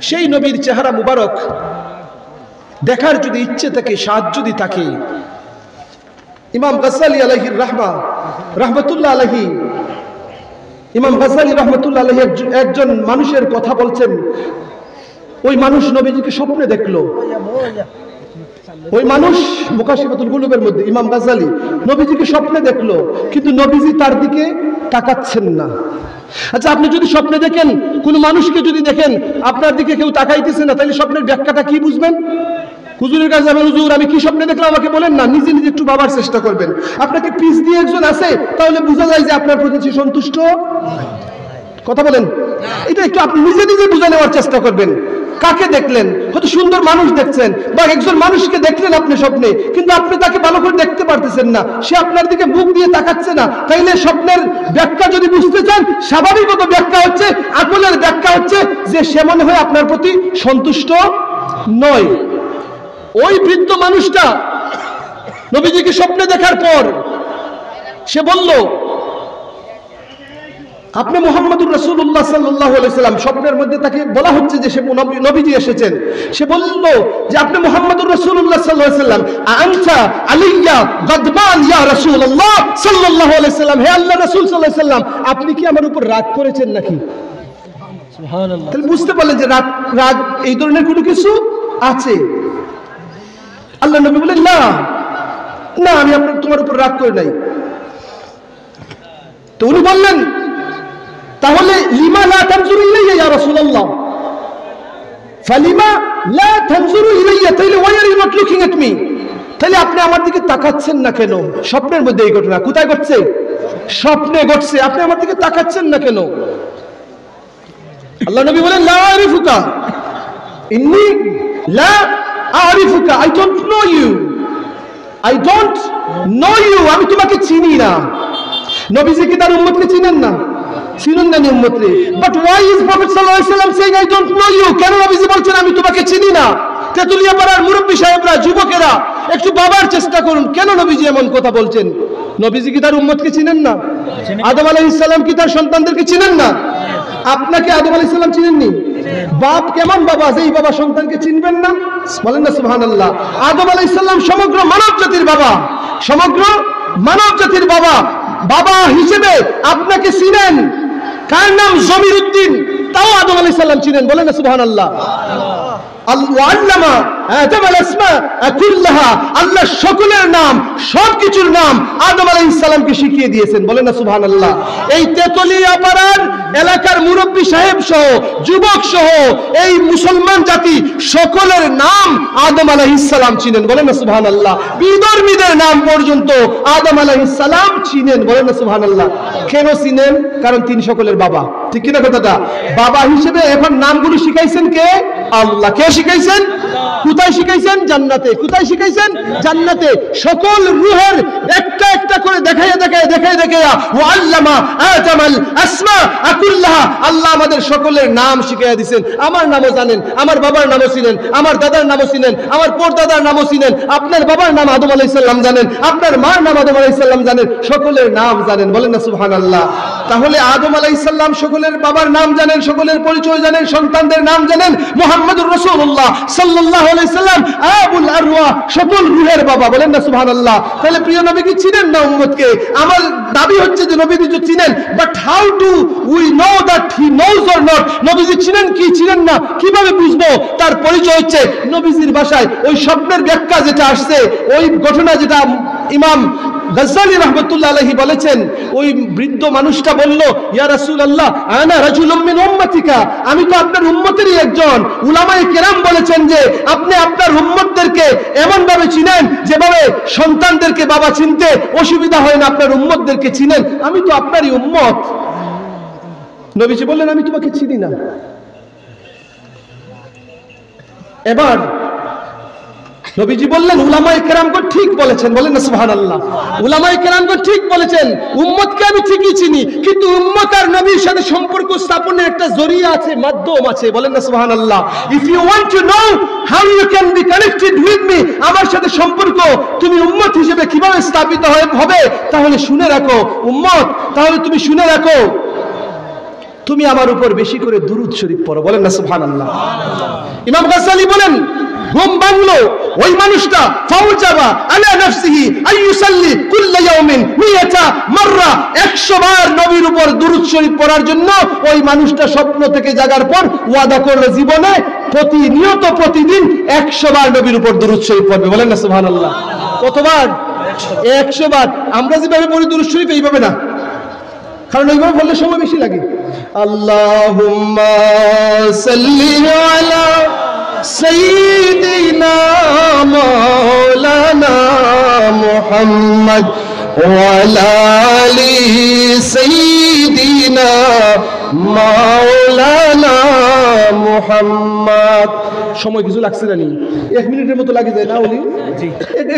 সেই নবীর চেহারা মুবারক দেখার যদি ইচ্ছে থাকে, সাহায্য যদি থাকে, ইমাম গাজ্জালী আলাইহির রাহমাতুল্লাহ আলাইহি, ইমাম গাজ্জালী রাহমাতুল্লাহ আলাইহি একজন মানুষের কথা বলছেন। ওই মানুষ নবীজিকে স্বপ্নে দেখলো। ওই মানুষ মুকাশিফাতুল কুলুবের মধ্যে ইমাম গাজ্জালী নবীজিকে স্বপ্নে দেখলো, কিন্তু নবীজি তার দিকে তাকাচ্ছেন না। আচ্ছা, আপনি যদি স্বপ্নে দেখেন, কোন মানুষকে যদি দেখেন আপনার দিকে কেউ তাকাইতেছে না, তাহলে স্বপ্নের ব্যাখ্যাটা কি বুঝবেন? হুজুরের কাছে যাবেন, হুজুর আমি কি স্বপ্নে দেখলাম আমাকে বলেন না। নিজে নিজে একটু ভাবার চেষ্টা করবেন। আপনাকে পিস দিয়ে একজন আছে, তাহলে বোঝা যায় যে আপনার প্রতি সে সন্তুষ্ট। কথা বলেন, এটা একটু আপনি নিজে নিজে বুঝে নেওয়ার চেষ্টা করবেন। কাকে দেখলেন? হয়তো সুন্দর মানুষ দেখছেন, বা একজন মানুষকে দেখলেন আপনি স্বপ্নে, কিন্তু আপনি তাকে ভালো করে দেখতে পারতেছেন না, সে আপনার দিকে মুখ দিয়ে তাকাচ্ছে না। তাইলে স্বপ্নের ব্যাখ্যা যদি বুঝতে চান, স্বাভাবিকত ব্যাখ্যা হচ্ছে, আকলের ব্যাখ্যা হচ্ছে যে সে মনে হয় আপনার প্রতি সন্তুষ্ট নয়। ওই বৃদ্ধ মানুষটা নবীজিকে স্বপ্নে দেখার পর সে বলল, আপনি মুহাম্মদুর রাসূলুল্লাহ সাল্লাল্লাহু আলাইহি ওয়াসাল্লাম। স্বপ্নের মধ্যে তাকে বলা হচ্ছে যে সে নবীজি এসেছেন। সে বলল যে আপনি মুহাম্মদুর রাসূলুল্লাহ সাল্লাল্লাহু আলাইহি ওয়াসাল্লাম, আনতা আলাইয়া গাদবান ইয়া রাসূলুল্লাহ সাল্লাল্লাহু আলাইহি ওয়াসাল্লাম। হে আল্লাহর রাসূল সাল্লাল্লাহু আলাইহি ওয়াসাল্লাম, আপনি কি আমার উপর রাগ করেছেন নাকি? সুবহানাল্লাহ। তাহলে বুঝতে পারলেন যে রাগ এই ধরনের কোনো কিছু আছে। আল্লাহ নবী বলেন, না না, আমি তোমার উপর রাগ করি নাই। তো উনি বললেন, তাহলে লিমা লা তানজুরু ইলাইয়া ইয়া রাসূলুল্লাহ, ফালিমা লা তানজুরু ইলাইয়া, তাহলে why are you not looking at me? তাহলে আপনি আমার দিকে তাকাচ্ছেন না কেন? স্বপ্নের মধ্যে এই ঘটনা কোথায় ঘটছে? স্বপ্নে ঘটছে। আপনি আমার দিকে তাকাচ্ছেন না কেন? আল্লাহ নবী বলেন, লা আরিফুকা, ইন্নী লা আরিফুকা, I don't know you, I don't know you, আমি তোমাকে চিনি না। নবীজি কি তার উম্মতকে চিনেন না? চিনেন না উম্মত রে। But why is Prophet sallallahu alaihi wasallam saying I don't know you? কেন নবীজি বলছেন আমি তোমাকে চিনি না? তেতুলিয়া পাড়ার মুরব্বী সাহেবরা, যুবকেরা একটু ভাবার চেষ্টা করুন, কেন নবীজি এমন কথা বলছেন? নবীজি কি তার উম্মতকে চিনেন না? আদম আলাইহিস সালাম কি তার সন্তানদেরকে চিনেন না? আপনাকে আদম আলাইহিস সালাম চিনেননি? বাপ কেমন বাবা, যেই বাবা সন্তানকে চিনবেন না? বলেন না সুবহানাল্লাহ। আদম আলাইহিস সালাম সমগ্র মানব জাতির বাবা, সমগ্র মানব জাতির বাবা। বাবা হিসেবে আপনাকে চিনেন। কার নাম? জমির উদ্দিন, তাও আদম আলাইহিস সালাম চিনেন। বলেন না সুবহানাল্লাহ। আল্লাহ সকলের নাম, সবকিছুর নাম আদম আলাইহিস সালামকে শিখিয়ে দিয়েছেন। বলেন না সুবহানাল্লাহ। এই তেতুলিয়া পাড়ার এলাকার মুরব্বী সাহেব সহ, যুবক সহ এই মুসলমান জাতি সকলের নাম আদম আলাইহিস সালাম চিনেন। বলেন না সুবহানাল্লাহ। বিধর্মীদের নাম পর্যন্ত আদম আলাইহিস সালাম চিনেন। বলেন না সুবহানাল্লাহ। কেন চিনেন? কারণ তিনি সকলের বাবা। ঠিক কিনা কথাটা? বাবা হিসেবে এখন নামগুলো শিখাইছেন কে? আল্লাহ। কে শিখাইছেন? কোথায় শিখাইছেন? জান্নাতে। কোথায় শিখাইছেন? জান্নাতে। সকল রূহের একটা একটা করে দেখাইয়া ওয়া আল্লামা আদামাল আসমা কুল্লাহা। আল্লাহ আমাদের সকলের নাম শিখাইয়া দিবেন। আমার নামও জানেন, আমার বাবার নামও চিনেন, আমার দাদার নামও চিনেন, আমার পরদাদার নামও চিনেন। আপনার বাবার নাম আদম আলাইহিস সালাম জানেন, আপনার মার নাম আদম আলাইহিস সালাম জানেন, সকলের নাম জানেন। বলেন না সুবহানাল্লাহ। তাহলে আদম আলাইহিস সালাম সকলের বাবার নাম জানেন, সকলের পরিচয় জানেন, সন্তানদের নাম জানেন। মুহাম্মদুর রাসূলুল্লাহ সাল্লাল্লাহু আলাইহি সাল্লাম আবুল আরওয়াহ, সকল রূহের বাবা। বলেন না সুবহানাল্লাহ। তাহলে প্রিয় নবীকে চিনেন না উম্মতকে? আমার দাবি হচ্ছে যে নবীজি চিনেন, but how do we know that he knows or not? নবীজি চিনেন কি চিনেন না কিভাবে বুঝবো? তার পরিচয় হচ্ছে নবীজির ভাষায় ওই স্বপ্নের ব্যাখ্যা যেটা আসছে, ওই ঘটনা যেটা ইমাম গাজ্জালি রাহমাতুল্লাহ আলাইহি বলেছেন। ওই বৃদ্ধ মানুষটা বলল, ইয়া রাসূলুল্লাহ আনা রাজুলুম মিন উম্মতিকা, আমি তো আপনার উম্মতেরই একজন। উলামায়ে কেরাম বলেছেন যে আপনি আপনার উম্মতদেরকে এমন ভাবে চিনেন যেভাবে সন্তানদেরকে বাবা চিনতে অসুবিধা হয় না, আপনার উম্মতদেরকে চিনেন। আমি তো আপনারই উম্মত। নবীজি বললেন আমি তোমাকে চিনি না। এবার নবীজি বললেন উলামায়ে কেরামগণ ঠিক বলেছেন। বলেন না সুবহানাল্লাহ। উলামায়ে কেরামগণ ঠিক বলেছেন, উম্মতকে আমি ঠিকই চিনি, কিন্তু উম্মত আর নবীর সাথে সম্পর্ক স্থাপনের একটা জরিয়া আছে, মাধ্যম আছে। বলেন না সুবহানাল্লাহ। If you want to know how you can be connected with me, আমার সাথে সম্পর্ক তুমি উম্মত হিসেবে কিভাবে স্থাপিত হবে, তাহলে শুনে রাখো উম্মত, তাহলে তুমি শুনে রাখো, তুমি আমার উপর বেশি করে দুরূদ শরীফ পড়ো। বলেন না সুবহানাল্লাহ। ইমাম গাজ্জালি বলেন, ঘুম ভাঙলো ওই মানুষটা, ফাউজাবা আলা নাফসিহি আইয়ুসাল্লি কুল্লা ইয়াউমিন মিয়াতা মাররা, 100 বার নবীর উপর দুরূদ শরীফ পড়ার জন্য ওই মানুষটা স্বপ্ন থেকে জাগার পর ওয়াদা করলো জীবনে প্রতিনিয়ত প্রতিদিন 100 বার নবীর উপর দুরূদ শরীফ পড়বে। বলেন না সুবহানাল্লাহ। কতবার? 100 বার। আমরা যেভাবে পড়ি দুরূদ শরীফ এইভাবে না, কারণ এইভাবে বললে সময় বেশি লাগে। আল্লাহুম্মা সাল্লি আলা সাইয়্যিদিনা মাওলানা মুহাম্মদ ওয়া আলা আলি সাইয়্যিদিনা মাওলানা মুহাম্মদ। সময় কিছু লাগছে না? 1 মিনিটের মতো লাগে যায় না? ওলি জি,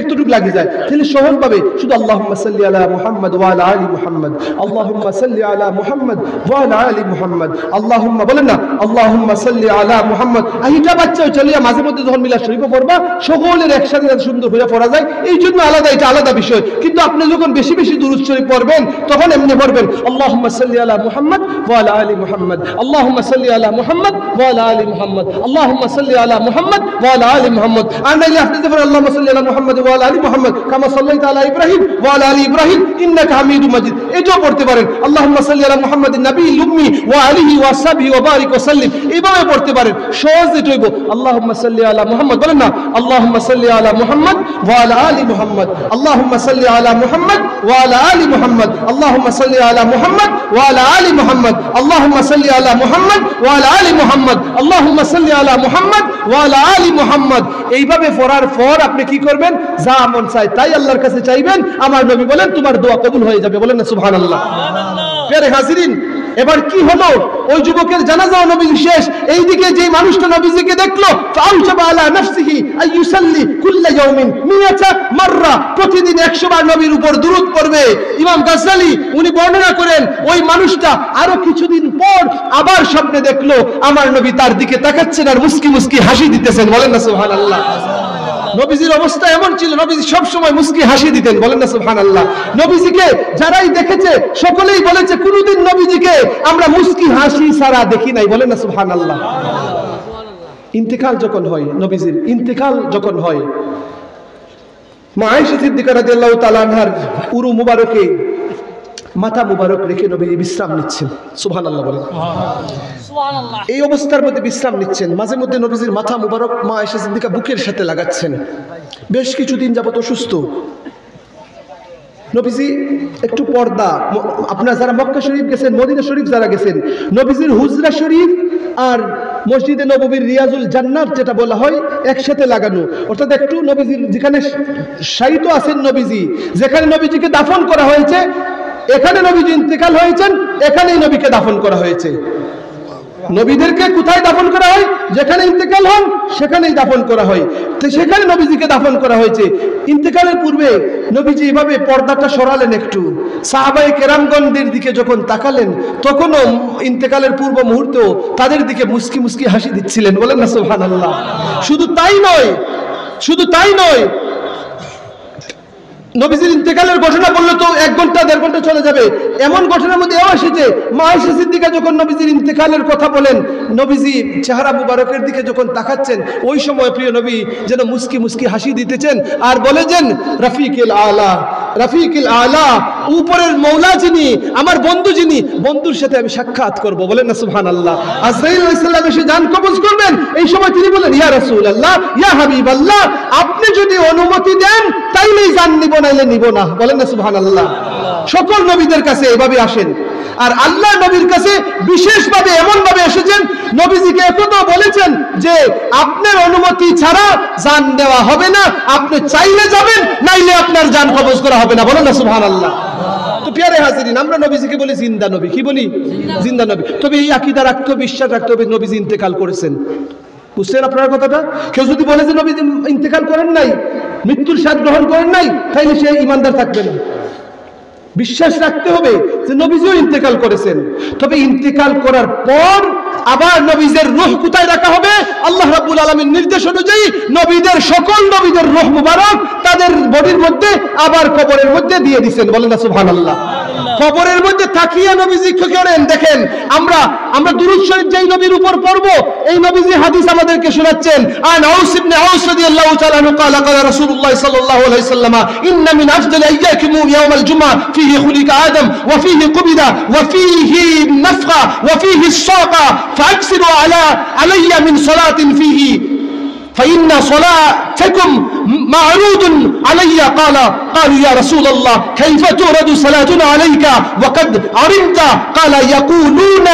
একটুটুকু লাগে যায়। তাহলে সহজভাবে শুধু আল্লাহুম্মা সাল্লি আলা মুহাম্মদ ওয়া আলা আলি মুহাম্মদ, আল্লাহুম্মা সাল্লি আলা মুহাম্মদ ওয়া আলা আলি মুহাম্মদ, আল্লাহুম্মা, বলেন না আল্লাহুম্মা সাল্লি আলা মুহাম্মদ। এইটা বাচ্চা চলিয়া মাঝে মধ্যে যখন মিলাদ শরীফে পড়বা, সকলের একসাথে সুন্দর হয়ে পড়া যায়, এই জন্য আলাদা, এটা আলাদা বিষয়। কিন্তু আপনি যখন বেশি বেশি দুরূদ শরীফ পড়বেন তখন এমনি পড়বেন, আল্লাহুম্মা সাল্লি আলা মুহাম্মদ ওয়া আলা আলি মুহাম্মদ, আল্লাহুম্মা সাল্লি আলা মুহাম্মদ ওয়া আলা আলি মুহাম্মদ, আল্লাহুম্মা সাল্লি আলা মুহাম্মদ ওয়া আলা আলি মুহাম্মদ। আর নাইলে আপনি যখন আল্লাহুম্মা সাল্লি আলা মুহাম্মদ ওয়া আলা আলি মুহাম্মদ কামা সাল্লাইতা আলা ইব্রাহিম ওয়া আলা আলি ইব্রাহিম ইন্নাকা হামিদুম মাজিদ, এটাও পড়তে পারেন। আল্লাহুম্মা সাল্লি আলা মুহাম্মাদিন নাবিয়্যিল উম্মি ওয়া আলিহি ওয়া সাহবিহি ওয়া বারিক ওয়া সাল্লিম, এইভাবে পড়তে পারেন। সহজ এটা হইব, আল্লাহুম্মা সাল্লি আলা মুহাম্মদ, বলেন না আল্লাহুম্মা সাল্লি আলা মুহাম্মদ ওয়া আলা আলি মুহাম্মদ, আল্লাহুম্মা সাল্লি আলা মুহাম্মদ ওয়া আলা আলি মুহাম্মদ, আল্লাহুম্মা সাল্লি আলা মুহাম্মদ ওয়া আলা আলি মুহাম্মদ, আল্লাহুম্মা সাল্লি আলা মুহাম্মদ ওয়া আলা আলি মুহাম্মদ, আল্লাহুম্মা সাল্লি আলা মুহাম্মদ ওয়া আলা আলি মুহাম্মদ। এইভাবে পড়ার পর আপনি কি করবেন? যা মন চায় তাই আল্লাহর কাছে চাইবেন। আমার নবী বলেন তোমার দোয়া কবুল হয়ে যাবে। বলেন না সুবহানাল্লাহ। প্রিয় হাজিরিন, এবার কি হলো, ওই যুবকের জানাজাও নবী শেষ, এইদিকে যে মানুষটা নবীজিকে দেখলো ফাউজাবা আলা নাফসিহি আইয়ুসাল্লি কুল্লা ইয়াউমিন মিয়াতা মাররা, প্রতিদিন 100 বার নবীর উপর দুরূদ পড়বে। ইমাম গাজ্জালী উনি বর্ণনা করেন ওই মানুষটা আরো কিছুদিন পর আবার স্বপ্নে দেখলো আমার নবী তার দিকে তাকাচ্ছেন আর মুস্কি মুস্কি হাসি দিতেছেন। বলেন না সুবহানাল্লাহ। নবীজির অবস্থা এমন ছিল, নবীজি সব সময় মুস্কি হাসি দিতেন। বলেন না সুবহানাল্লাহ। নবীজিকে যারাই দেখেছে সকলেই বলেছে কোনদিন নবীজিকে আমরা মুস্কি হাসি ছাড়া দেখি নাই। বলেন না সুবহানাল্লাহ। ইন্তেকাল যখন হয়, নবীজির ইন্তেকাল যখন হয়, মা আয়েশা সিদ্দিকা রাদিয়াল্লাহু তাআলা আনহার উরু মুবারকে মাথা মুবারক রেখে নবী বিশ্রাম নিচ্ছেন। সুবহানাল্লাহ বলেন। সুবহানাল্লাহ। এই অবস্থার মধ্যে বিশ্রাম নিচ্ছেন, মাঝে মধ্যে নবীজির মাথা মুবারক মা আয়েশা সিদ্দিকা বুকের সাথে লাগাচ্ছেন। বেশ কিছুদিন যাবত অসুস্থ নবীজি। একটু পর্দা, আপনারা যারা মক্কা শরীফ গেছেন, মদিনা শরীফ যারা গেছেন, নবীজির হুজরা শরীফ আর মসজিদে নববীর রিয়াজুল জান্নাত যেটা বলা হয় একসাথে লাগানো, অর্থাৎ একটু নবীজির যেখানে শায়িত আছেন নবীজি, যেখানে নবীজিকে দাফন করা হয়েছে, এখানে নবীজি ইন্তেকাল হয়েছেন, এখানেই নবীকে দাফন করা হয়েছে। নবীদেরকে কোথায় দাফন করা হয়? যেখানে ইন্তেকাল হন সেখানেই দাফন করা হয়, তো সেখানে নবীজিকে দাফন করা হয়েছে। ইন্তেকালের পূর্বে নবীজি এভাবে পর্দাটা সরালেন একটু, সাহাবায়ে কেরামগণদের দিকে যখন তাকালেন তখনও ইন্তেকালের পূর্ব মুহূর্তে তাদের দিকে মুস্কি মুস্কি হাসি দিচ্ছিলেন। বলেন না সুবহানাল্লাহ। শুধু তাই নয়, নবীজির ইন্তেকালের ঘটনা বললে তো 1 ঘন্টা 1.5 ঘন্টা চলে যাবে। এমন ঘটনার মধ্যে এও এসেছে মা আয়েশা সিদ্দিকা যখন নবীজির ইন্তেকালের কথা বলেন, নবীজি চেহারা মুবারকের দিকে যখন তাকাচ্ছেন, ওই সময় প্রিয় নবী যেন মুস্কি মুস্কি হাসি দিতেছেন আর বলেছেন রফিকুল আলা, উপরের মৌলা যিনি, আমার বন্ধু যিনি, বন্ধুর সাথে আমি সাক্ষাৎ করব। বলেন না সুবহানাল্লাহ। আজরাইল আলাইহিস সালাম এসে জান কবজ করবেন, এই সময় তিনি বলেন ইয়া রাসূলুল্লাহ, ইয়া হাবিবাল্লাহ, আপনি যদি অনুমতি দেন তাইলেই জান নিব, নাইলে নিব না। বলেন না সুবহানাল্লাহ। সকল নবীদের কাছে এভাবে আসেন, আর আল্লাহ নবীর কাছে বিশেষভাবে এমন ভাবে এসেছেন, নবীজিকে একথা বলেছেন যে আপনার অনুমতি ছাড়া জান দেওয়া হবে না, আপনি চাইলে যাবেন, নাইলে আপনার জান কবজ করা হবে না। বলেন না সুবহানাল্লাহ। তো প্রিয় হাজিরিন, আমরা নবীজিকে বলি জিন্দা নবী। কি বলি? জিন্দা নবী। তবে এই আকীদা রাখতে হবে, বিশ্বাস রাখতে হবে নবীজি ইন্তেকাল করেছেন। বুঝছেন আপনার কথাটা? কেউ যদি বলে যে নবীজি ইন্তেকাল করেন নাই, মৃত্যুর স্বাদ গ্রহণ করেন নাই, তাইলে সে ঈমানদার থাকবে না। বিশ্বাস রাখতে হবে যে নবীজিও ইন্তেকাল করেছেন। তবে ইন্তেকাল করার পর আবার নবীদের রূহ কোথায় রাখা হবে? আল্লাহ রাব্বুল আলামিন নির্দেশ অনুযায়ী নবীদের সকল নবীদের রূহ মুবারক তাদের বডির মধ্যে আবার কবরের মধ্যে দিয়ে দিবেন। বলেন না সুবহানাল্লাহ। কবরের মধ্যে তাকিয়ে নবীজি কি করেন দেখেন। আমরা দুরূদ শরীফ যেই নবীর উপর পড়ব, এই নবীজি হাদিস আমাদেরকে শোনাচ্ছেন। আন আউস ইবনে আউস রাদিয়াল্লাহু তাআলা আনহু قال قال رسول الله صلى الله عليه وسلم ان من افضل ايامكم يوم الجمعه فيه خلق ادم وفيه قبض وفيه النفخ وفيه الصاق فاكثروا علي من صلاه فيه فإن صلاتكم معروض علي. قالوا يا رسول الله كيف تورد صلاتنا عليك وقد علمت؟ قال يقولون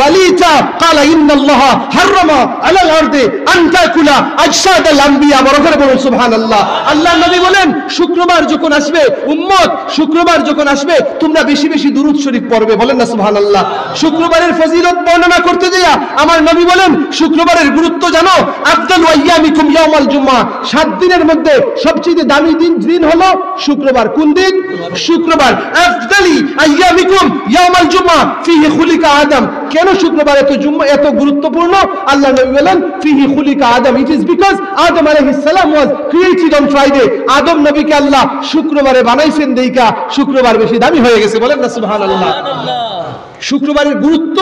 بليت. قال إن الله حرم على الأرض أن تأكل أجساد الأنبياء. বরকত বলুন সুবহানাল্লাহ। আল্লাহর নবী বলেন শুক্রবার যখন আসবে, উম্মত শুক্রবার যখন আসবে তোমরা বেশি বেশি দুরূদ শরীফ পড়বে। বলেন না সুবহানাল্লাহ। শুক্রবারের ফজিলত বর্ণনা করতে যাইয়া আমার নবী বলেন শুক্রবারের গুরুত্ব জানো? আফদালু আইয়ামিকুম ইয়াউমাল জুমআ, 7 দিনের মধ্যে সবচেয়ে দামি দিন হলো শুক্রবার। কোন দিন? শুক্রবার। আফদালি আইয়ামিকুম ইয়াউমাল জুমআ ফিহি খুলিকা আদম। কেন শুক্রবার এত গুরুত্বপূর্ণ? আল্লাহ নবী বলেন ফিহি খুলিকা আদম, ইট ইজ বিকজ আদম আলাইহিস সালাম ওয়াজ ক্রিয়েটেড অন ফ্রাইডে। আদম নবীকে আল্লাহ শুক্রবারে বানাইছেন, দেইকা শুক্রবার বেশি দামি হয়ে গেছে। বলেন না সুবহানাল্লাহ। শুক্রবারের গুরুত্ব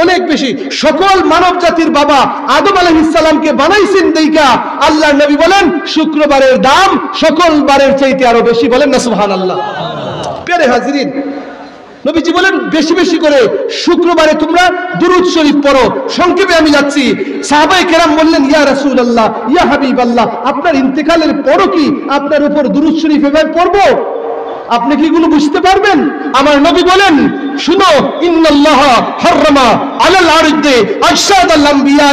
অনেক বেশি। সকল মানব জাতির বাবা আদম আলাইহিস সালামকে বানাইছেন দেইকা আল্লাহ নবী বলেন শুক্রবারের দাম সকল বারের চাইতে আরো বেশি। বলেন না সুবহানাল্লাহ। প্রিয় হাজিরিন, নবীজি বলেন বেশি বেশি করে শুক্রবারে তোমরা দুরূদ শরীফ পড়ো। সংক্ষেপে আমি যাচ্ছি। সাহাবায়ে কেরাম বললেন ইয়া রাসূলুল্লাহ, ইয়া হাবিবাল্লাহ, আপনার ইন্তেকালের পরও কি আপনার উপর দুরূদ শরীফ এভাবে পড়বো? আপনি কি এগুলো বুঝতে পারবেন? আমার নবী বলেন শুনো, ইন্নাল্লাহ হারামা আলাল আরদি আজসাদাল আম্বিয়া,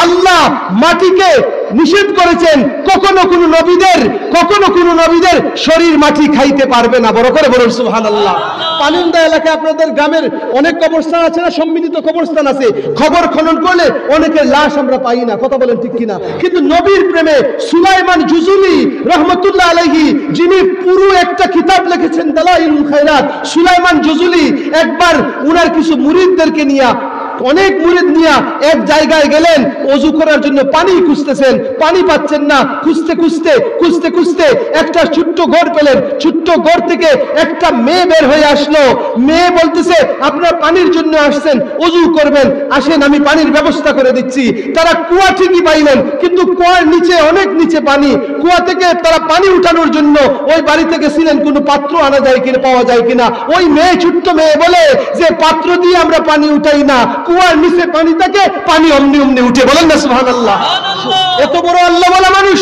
আল্লাহ মাটিকে নিষেধ করেছেন কখনো কোনো নবীদের শরীর মাটি খাইতে পারবে না। বড় করে বলুন সুবহানাল্লাহ। পানিন্দা এলাকায় আপনাদের গ্রামের অনেক কবরস্থান আছে না, সম্মিলিত কবরস্থান আছে, খবর খনন করলে অনেকের লাশ আমরা পাই না, কথা বলেন ঠিক কিনা? কিন্তু নবীর প্রেমে সুলাইমান জুজুলি রহমতুল্লাহ আলাইহি, যিনি পুরো একটা কিতাব লিখেছেন দালাইলুল খায়রাত, সুলাইমান জুজুলি একবার উনার কিছু মুরিদদেরকে নিয়ে, অনেক মুরিদ নিয়ে এক জায়গায় গেলেন, ওযু করার জন্য পানি খুঁজতেছেন, পানি পাচ্ছেন না, খুঁজতে একটা ছোট্ট ঘর পেলেন। ছোট্ট ঘর থেকে একটা মেয়ে বের হয়ে আসলো। মেয়ে বলতেছে, আপনারা পানির জন্য আসছেন, ওযু করবেন, আসেন আমি পানির ব্যবস্থা করে দিচ্ছি। তারা কুয়া ঠিকই পাইলেন, কিন্তু কুয়ার নিচে, অনেক নিচে পানি। কুয়া থেকে তারা পানি উঠানোর জন্য ওই বাড়ি থেকে ছিলেন কোনো পাত্র আনা যায় কিনা, পাওয়া যায় কিনা। ওই মেয়ে, ছোট্ট মেয়ে বলে যে পাত্র দিয়ে আমরা পানি উঠাই না, কুয়ার নিচে পানি থাকে, পানি অমনি উঠে। বলেন না সুবহানাল্লাহ। এত বড় আল্লাহওয়ালা মানুষ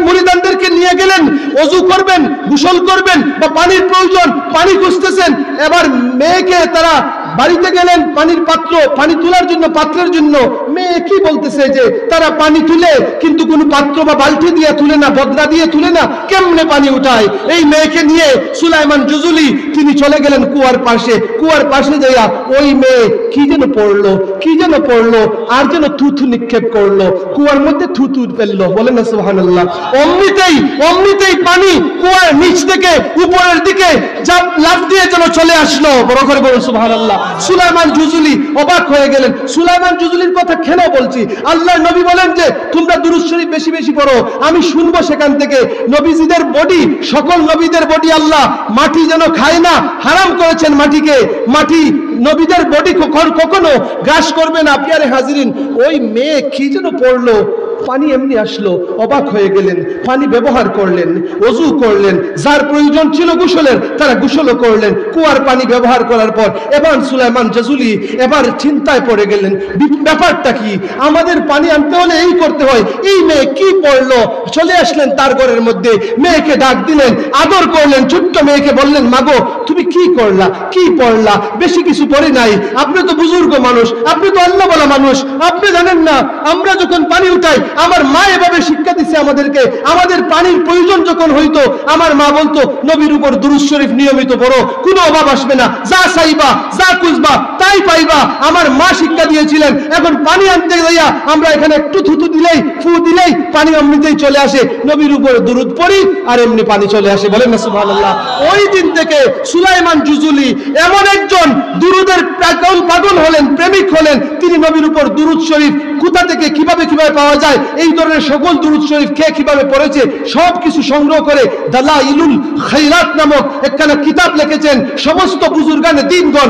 মুরিদানদেরকে নিয়ে গেলেন, ওযু করবেন, গোসল করবেন বা পানির প্রয়োজন, পানি খুঁজতেছেন। এবার মেয়েকে তারা বাড়িতে গেলেন পানির পাত্র, পানি তোলার জন্য, পাত্রের জন্য। মেয়ে কি বলতেছে যে তারা পানি তুলে, কিন্তু কোনো পাত্র বা বালতি দিয়ে তুলে না, বদনা দিয়ে তুলে না, কেমনে পানি উঠায়? এই মেয়েকে নিয়ে সুলাইমান জুজুলি তিনি চলে গেলেন কুয়ার পাশে যাইয়া ওই মেয়ে কি যেন পড়লো আর যেন থুথু নিক্ষেপ করলো, কুয়ার মধ্যে থুথু ফেললো। বলেন না সুবহানাল্লাহ। অমনিতেই পানি কুয়ার নিচ থেকে উপরের দিকে লাফ দিয়ে যেন চলে আসলো। বড় করে বলুন সুবহানাল্লাহ। সুলাইমান জুজুলি অবাক হয়ে গেলেন। সুলাইমান জুজুলির কথা কেন বলছি? আল্লাহর নবী বলেন যে তোমরা দুরূদ শরীফ বেশি পড়ো, আমি শুনবো সেখান থেকে। নবীজিদের বডি, সকল নবীদের বডি আল্লাহ মাটি যেন খায় না, হারাম করেছেন মাটিকে। মাটি নবীদের বডি কখনো গ্রাস করবে না। প্রিয় হাজিরিন, ওই মেয়ে কি যেন পড়লো, পানি এমনি আসলো, অবাক হয়ে গেলেন। পানি ব্যবহার করলেন, ওযু করলেন, যার প্রয়োজন ছিল গোসলের তারা গোসলও করলেন। কুয়ার পানি ব্যবহার করার পর এবার সুলাইমান জুজুলি এবার চিন্তায় পড়ে গেলেন, ব্যাপারটা কি? আমাদের পানি আনতে হলে এই করতে হয়, এই মেয়ে কি পড়লো? চলে আসলেন তার ঘরের মধ্যে, মেয়েকে ডাক দিলেন, আদর করলেন, ছোট্ট মেয়েকে বললেন, মাগো তুমি কি করলা, কি পড়লা? বেশি কিছু পড়ি নাই, আপনি তো বুজুর্গ মানুষ, আপনি তো আল্লাহ বলা মানুষ, আপনি জানেন না আমরা যখন পানি উঠাই, আমার মা এভাবে শিক্ষা দিচ্ছে আমাদেরকে। আমাদের পানির প্রয়োজন যখন হইতো, আমার মা বলতো নবীর উপর দুরূদ শরীফ নিয়মিত পড়ো, কোনো অভাব আসবে না, যা চাইবা, যা খুঁজবা তাই পাইবা। আমার মা শিক্ষা দিয়েছিলেন। এখন পানি আনতে যাইয়া আমরা এখানে একটু থুতু দিলেই, ফু দিলেই পানি এমনিতেই চলে আসে। নবীর উপর দুরূদ পড়ি আর এমনি পানি চলে আসে। বলেন না সুবহানাল্লাহ। ওই দিন থেকে সুলাইমান জুজুলি এমন একজন দুরূদের পাগল হলেন, প্রেমিক হলেন। তিনি নবীর উপর দুরূদ শরীফ কোথা থেকে কিভাবে পাওয়া যায়, এই ধরনের সকল দুরূদ শরীফ কে কিভাবে পড়েছে সব কিছু সংগ্রহ করে দালাইলুল খায়রাত নামক একখানা কিতাব লিখেছেন। সমস্ত বুজুর্গানে দ্বীনগণ,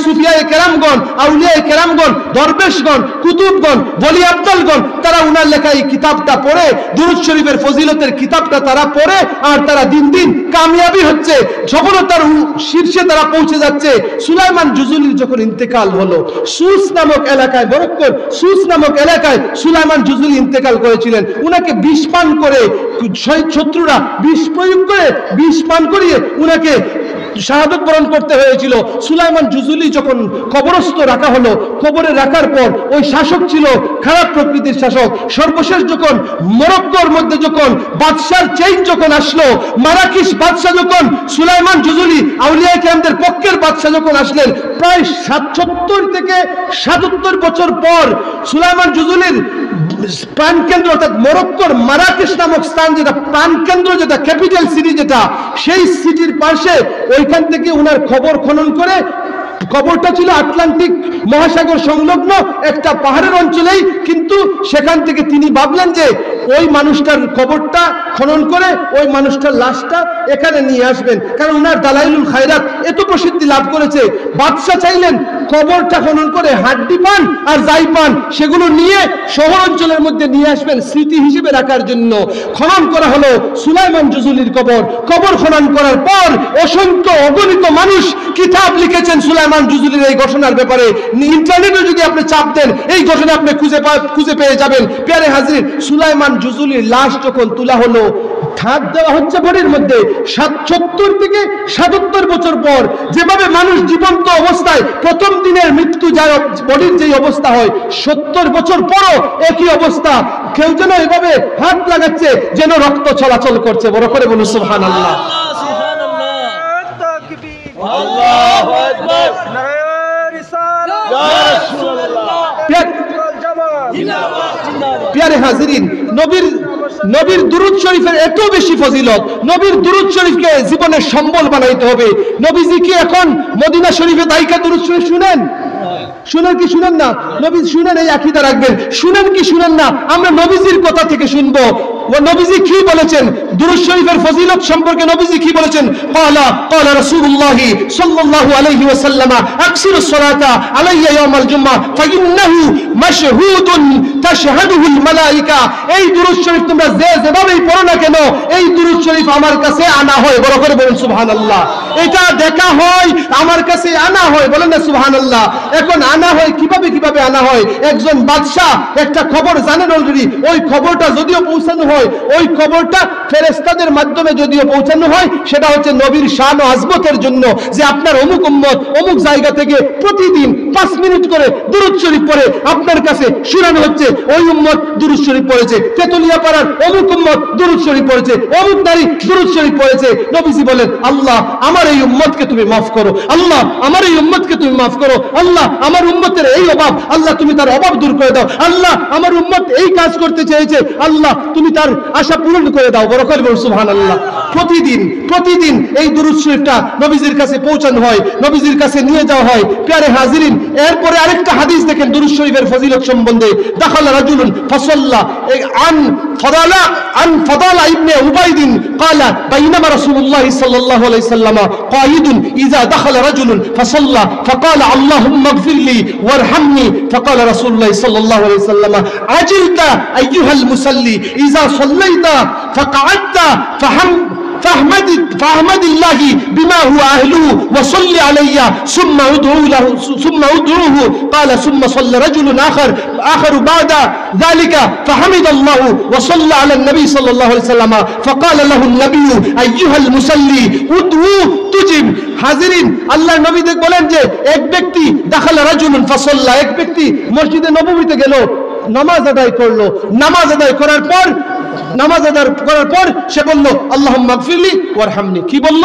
সুফিয়ায়ে কেরামগণ, আউলিয়ায়ে কেরামগণ, দরবেশগণ, কুতুবগণ, ওলি আব্দালগণ, তারা উনার লেখা এই কিতাবটা পড়ে, দুরূদ শরীফের ফজিলতের কিতাবটা তারা পড়ে, আর তারা দিন দিন কামিয়াবি হচ্ছে, সফলতার শীর্ষে তারা পৌঁছে যাচ্ছে। সুলাইমান জুজুলির যখন ইন্তেকাল হলো, সুস নামক এলাকায়, বরকর সুস নামক এলাকায় সুলাইমান জুজুলি ইন্তেকাল করেছিলেন। উনাকে বিষ পান করে, শত্রুরা বিষ প্রয়োগ করে, বিষ পান করিয়ে উনাকে শাহাদত বরণ করতে হয়েছিল। সুলাইমান জুজুলি যখন কবরস্থ রাখা হলো, কবরে রাখার পর ওই শাসক ছিল খারাপ প্রকৃতির শাসক। সর্বশেষ যখন মরক্কোর মধ্যে যখন বাদশার চেঞ্জ যখন আসলো, মারাকিশ বাদশা যখন সুলাইমান জুজুলি আউলিয়া কেরামদের পক্ষের বাদশা যখন আসলেন, প্রায় ৭৭ থেকে ৭৭ বছর পর সুলাইমান জুজুলির প্রাণকেন্দ্র অর্থাৎ মরক্কোর মারাকেশ নামক স্থান, যেটা প্রাণকেন্দ্র, যেটা ক্যাপিটাল সিটি, যেটা সেই সিটির পাশে, ওইখান থেকে উনার খবর খনন করে, কবরটা ছিল আটলান্টিক মহাসাগর সংলগ্ন একটা পাহাড়ের অঞ্চলেই, কিন্তু সেখান থেকে তিনি ভাবলেন যে ওই মানুষটার কবরটা খনন করে ওই মানুষটার লাশটা এখানে নিয়ে আসবেন, কারণ উনার দালাইলুল খায়রাত এত প্রসিদ্ধি লাভ করেছে। বাদশাহ চাইলেন কবরটা খনন করে হাড্ডি পান আর যাই পান সেগুলো নিয়ে শহর অঞ্চলের মধ্যে নিয়ে আসবেন স্মৃতি হিসেবে রাখার জন্য। খনন করা হলো সুলাইমান জুজুলির কবর। কবর খনন করার পর অসংখ্য অগণিত মানুষ কিতাব লিখেছেন সুলাইমান জুজুলির এই ঘটনার ব্যাপারে। ইন্টারনেটে যদি আপনি চাপ দেন এই ঘটনা আপনি খুঁজে পেয়ে যাবেন। প্যারে হাজির, সুলাইমান জুজুলির লাশ যখন তোলা হলো, ঠাক দেওয়া হচ্ছে বডির মধ্যে, ৭৭ থেকে ৭৭ বছর পর যেভাবে মানুষ জীবন্ত অবস্থায় প্রথম দিনের মৃত্যু যায়, বডির যে অবস্থা হয় 70 বছর পরও একই অবস্থা। কেউ যেন এভাবে হাত লাগাচ্ছে যেন রক্ত চলাচল করছে। বড় করে বলুন সুবহানাল্লাহ। আল্লাহু আকবার, নারে রিসালাত, ইয়া রাসূলুল্লাহ, প্রিয় হাজিরিন, নবীর দুরূদ শরীফের এত বেশি ফজিলত, নবীর দুরূদ শরীফকে জীবনের সম্বল বানাইতে হবে। নবীজি কি এখন মদিনা শরীফে দায়িকা দুরূদ শরীফ শুনেন? শুনেন কি শুনেন না? নবী শুনেন, এই আকীদা রাখবেন। শুনেন কি শুনেন না? আমরা নবীজির কথা থেকে শুনবো। নবীজি কি বলেছেন দুরূদ শরীফের ফজিলত সম্পর্কে? নবীজি কি বলেছেন? ক্বালা রাসূলুল্লাহ সাল্লাল্লাহু আলাইহি ওয়াসাল্লাম আকসিরুস সালাতা আলাইয়া ইয়াউমাল জুমআহ ফাইন্নাহু মাশহুদুন তাশহাদুহুল মালায়েকা। এই দুরূদ শরীফ তোমরা যেভাবেই পড়ো না কেন, এই দুরূদ শরীফ আমার কাছে আনা হয়। বড় করে বলুন সুবহানাল্লাহ। এটা দেখা হয়, আমার কাছে আনা হয়। বলেন না সুবহানাল্লাহ। এখন আনা হয় কিভাবে আনা হয়? একজন বাদশা একটা খবর জানেন অলরেডি, ওই খবরটা যদিও পৌঁছানো হয়, ওই খবরটা ফেরেশতাদের মাধ্যমে যদিও পৌঁছানো হয়, সেটা হচ্ছে নবীর শান ও আজমতের জন্য, যে আপনার অমুক উম্মত অমুক জায়গা থেকে প্রতিদিন 5 মিনিট করে দুরূদ শরীফ পড়ে আপনার কাছে শোনানো হচ্ছে ওই উম্মত দুরূদ শরীফ পড়েছে, তেতুলিয়া পাড়ার অমুক উম্মত দুরূদ শরীফ পড়েছে, অমুক নারী দুরূদ শরীফ পড়েছে। নবীজি বলেন, আল্লাহ আমার এই উম্মতকে তুমি মাফ করো, আল্লাহ আমার এই উম্মতকে তুমি মাফ করো, আল্লাহ আমার উম্মতের এই অভাব, আল্লাহ তুমি তার অভাব দূর করে দাও, আল্লাহ আমার উম্মত এই কাজ করতে চেয়েছে, আল্লাহ তুমি তার আশা পূরণ করে দাও। বড় করে বলুন সুবহানাল্লাহ। প্রতিদিন এই দুরূদ শরীফটা নবীজির কাছে পৌঁছানো হয়, নবীজির কাছে নিয়ে যাওয়া হয়। প্রিয় হাজিরিন, এরপরে আরেকটা হাদিস দেখেন দুরূদ শরীফের ফজিলত সম্বন্ধে। দাখালা রাজুলুন ফাসাল্লা আন ফাদালা ইবনে উবাইদিন ক্বালা বাইনামা রাসূলুল্লাহ সাল্লাল্লাহু আলাইহি ওয়াসাল্লাম কায়িদুন ইযা দাখালা রাজুলুন ফাসাল্লা ফাকালা আল্লাহুম্মা ইগফিরলি ওয়ারহামনি ফাকালা রাসূলুল্লাহ সাল্লাল্লাহু আলাইহি ওয়াসাল্লাম আজিলতা আইয়ুহাল মুসাল্লি ইযা সাল্লাইতা ফাকআদতা فاحمد الله بما هو أهله وصل علي ثم ادعوه قال ثم صلى رجل آخر بعد ذلك فحمد الله وصلى على النبي صلى الله عليه وسلم فقال له النبي أيها المصلي ادعو تجب। হাজিরিন, আল্লাহর নবী বলেন যে এক ব্যক্তি দাখালা রাজুলুন ফাসাল্লা, এক ব্যক্তি মসজিদে নববীতে গেল, নামাজ আদায় করলো। নামাজ আদায় করার পর সে বলল আল্লাহুম্মা গফিরলি ওয়ারহামনি। কি বলল?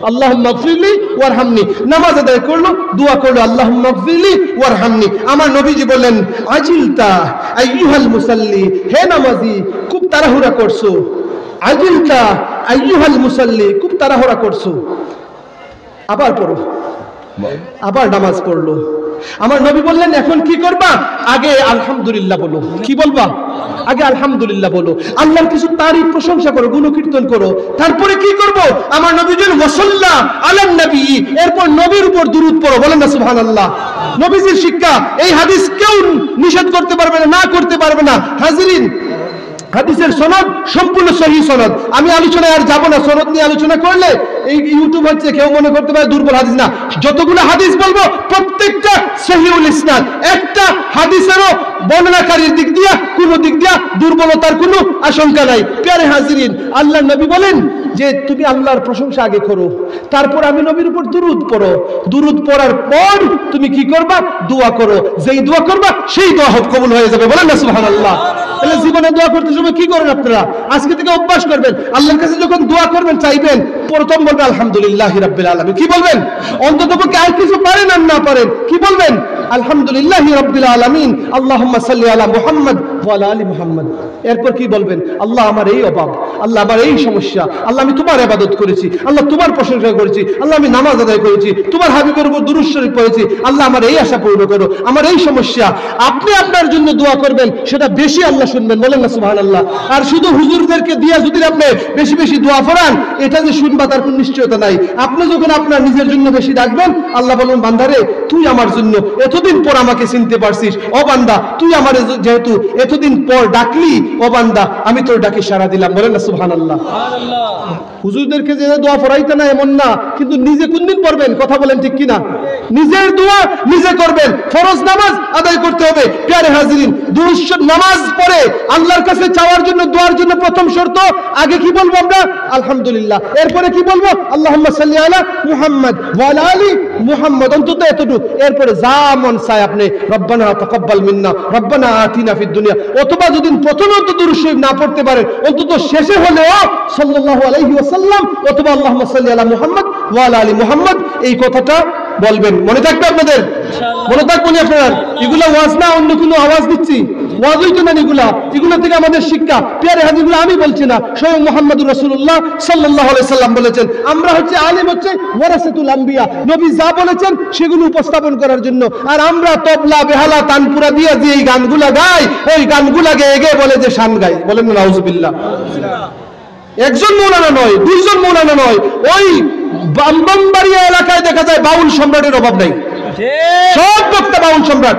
আল্লাহুম্মা গফিরলি ওয়ারহামনি। নামাজ আদায় করলো, দোয়া করলো আল্লাহুম্মা গফিরলি ওয়ারহামনি। আমার নবীজি বললেন আজিলতা আইয়ুহাল মুসাল্লি, হে নামাজি খুব তাড়াহুড়া করছো। আজিলতা আইয়ুহাল মুসাল্লি, খুব তাড়াহুড়া করছো। আবার পড়ো। আবার নামাজ পড়লো। আমার নবী বললেন এখন কি করবা? আগে আলহামদুলিল্লাহ বলো। কি বলবা? আগে আলহামদুলিল্লাহ বলো, আল্লাহর কিছু তারিফ প্রশংসা করো, গুণকীর্তন করো। তারপরে কি করব? আমার নবী বলেন ওয়াসাল্লা আলান নবী, এরপর নবীর উপর দুরূদ পড়ো। বলেন না সুবহানাল্লাহ। নবীজির শিক্ষা, এই হাদিস কেউ নিষেধ করতে পারবে না, না করতে পারবে না। হাজিরিন, হাদিসের সনদ সম্পূর্ণ সহিহ সনদ। আমি আলোচনায় আর যাব না, সনদ নিয়ে আলোচনা করলে এই ইউটিউব হচ্ছে কেউ মনে করতে পারে দুর্বল হাদিস। না, যতগুলো হাদিস বলবো প্রত্যেকটা সহিহুল ইসনাদ। একটা হাদিসেরও বর্ণনাকারীর দিক দিয়া কোনো দিক দিয়া দুর্বলতার কোনো আশঙ্কা নাই। প্রিয় হাজিরিন, আল্লাহর নবী বলেন যে তুমি আল্লাহর প্রশংসা আগে করো, তারপর আমি নবীর উপর দুরূদ পড়ো। দুরূদ পড়ার পর তুমি কি করবা? দোয়া করো। যেই দোয়া করবা সেই দোয়া কবুল হয়ে যাবে। বলেন না সুবহানাল্লাহ। তাহলে জীবনে দোয়া করতে সময় কি করেন আপনারা? আজকে থেকে অভ্যাস করবেন, আল্লাহর কাছে যখন দোয়া করবেন চাইবেন, প্রথম বলবেন আলহামদুলিল্লাহি রাব্বিল আলামিন। কি বলবেন? অন্ততপক্ষে আর কিছু পারেন আর না পারেন কি বলবেন? আলহামদুলিল্লাহি রাব্বিল আলামিন, আল্লাহুম্মা সাল্লি আলা মুহাম্মদ ওয়া আলা আলি মুহাম্মদ। এরপর কি বলবেন? আল্লাহ আমার এই অভাব, আল্লাহ আমার এই সমস্যা, আল্লাহ আমি তোমার ইবাদত করেছি, আল্লাহ তোমার প্রশংসা করেছি, আল্লাহ আমি নামাজ আদায় করেছি, তোমার হাবিবের উপর দুরূদ শরীফ পড়েছি, আল্লাহ আমার এই আশা পূর্ণ করো, আমার এই সমস্যা। আপনি আপনার জন্য দোয়া করবেন, সেটা বেশি আল্লাহ শুনবেন। বলেন না সুবহানাল্লাহ। আর শুধু হুজুরদেরকে দিয়া যদি আপনি বেশি বেশি দোয়া পড়ান, এটা যে শুনবা তার কোনো নিশ্চয়তা নাই। আপনি যখন আপনার নিজের জন্য বেশি ডাকবেন, আল্লাহ বলবেন বান্দারে তুই আমার জন্য এতদিন পর আমাকে চিনতে পারছিস, ও বান্দা তুই আমার যেহেতু এতদিন পর ডাকলি, ও বান্দা আমি তোর ডাকে সাড়া দিলাম। বলেন না সুবহানাল্লাহ। হুজুরদেরকে যে দোয়া পড়াইতে না এমন না, কিন্তু নিজে কোনদিন পড়বেন? কথা বলেন ঠিক কিনা? নিজের দোয়া নিজে করবেন। ফরজ নামাজ আদায় করতে হবে। প্রিয় হাজিরিন, দুরূদ নামাজ পড়ে আল্লাহর কাছে চাওয়ার জন্য, দোয়ার জন্য প্রথম শর্ত আগে কি বলবো আমরা? আলহামদুলিল্লাহ। এরপরে কি বলবো? আল্লাহুম্মা সাল্লি আলা মুহাম্মদ ওয়া আলা আলি মুহাম্মদ। অন্তত এতটুকু। এরপরে যা মন চায় আপনি রব্বানা তাকাব্বাল মিন্না রব্বানা আতিনা ফিদ দুনিয়া, অথবা যদি প্রথমত দুরূদ শরীফ না পড়তে পারেন অন্তত শেষে হলেও সাল্লাল্লাহু আলাইহি ওয়াসাল্লাম অথবা আল্লাহুম্মা সাল্লি আলা মুহাম্মদ ওয়া আলা আলি মুহাম্মদ এই কথাটা বলবেন। মনে থাকবে আপনাদের? মনে থাকবেন আপনার? এগুলা ওয়াজ না, অন্য কোনো আওয়াজ দিচ্ছি? ওয়াজ হইতো না এগুলা, এগুলো থেকে আমাদের শিক্ষা। প্রিয় হাজিগুলো আমি বলছি না, স্বয়ং মুহাম্মদুর রাসূলুল্লাহ সাল্লাল্লাহু আলাইহি সাল্লাম বলেছেন আমরা হচ্ছে আলেম হচ্ছে ওয়ারাসাতুল আম্বিয়া, নবী যা বলেছেন সেগুলো উপস্থাপন করার জন্য। আর আমরা তবলা বেহালা তানপুরা দিয়ে যে এই গানগুলা গাই, ওই গানগুলা গেয়ে গিয়ে বলে যে শান গাই। বলেন না নাউজুবিল্লাহ? একজন মৌলানা নয়, দুইজন মৌলানা নয়, ওই ব্রাহ্মণবাড়িয়া এলাকায় দেখা যায় বাউল সম্রাটের অভাব নাই। সব বক্তা বাউল সম্রাট।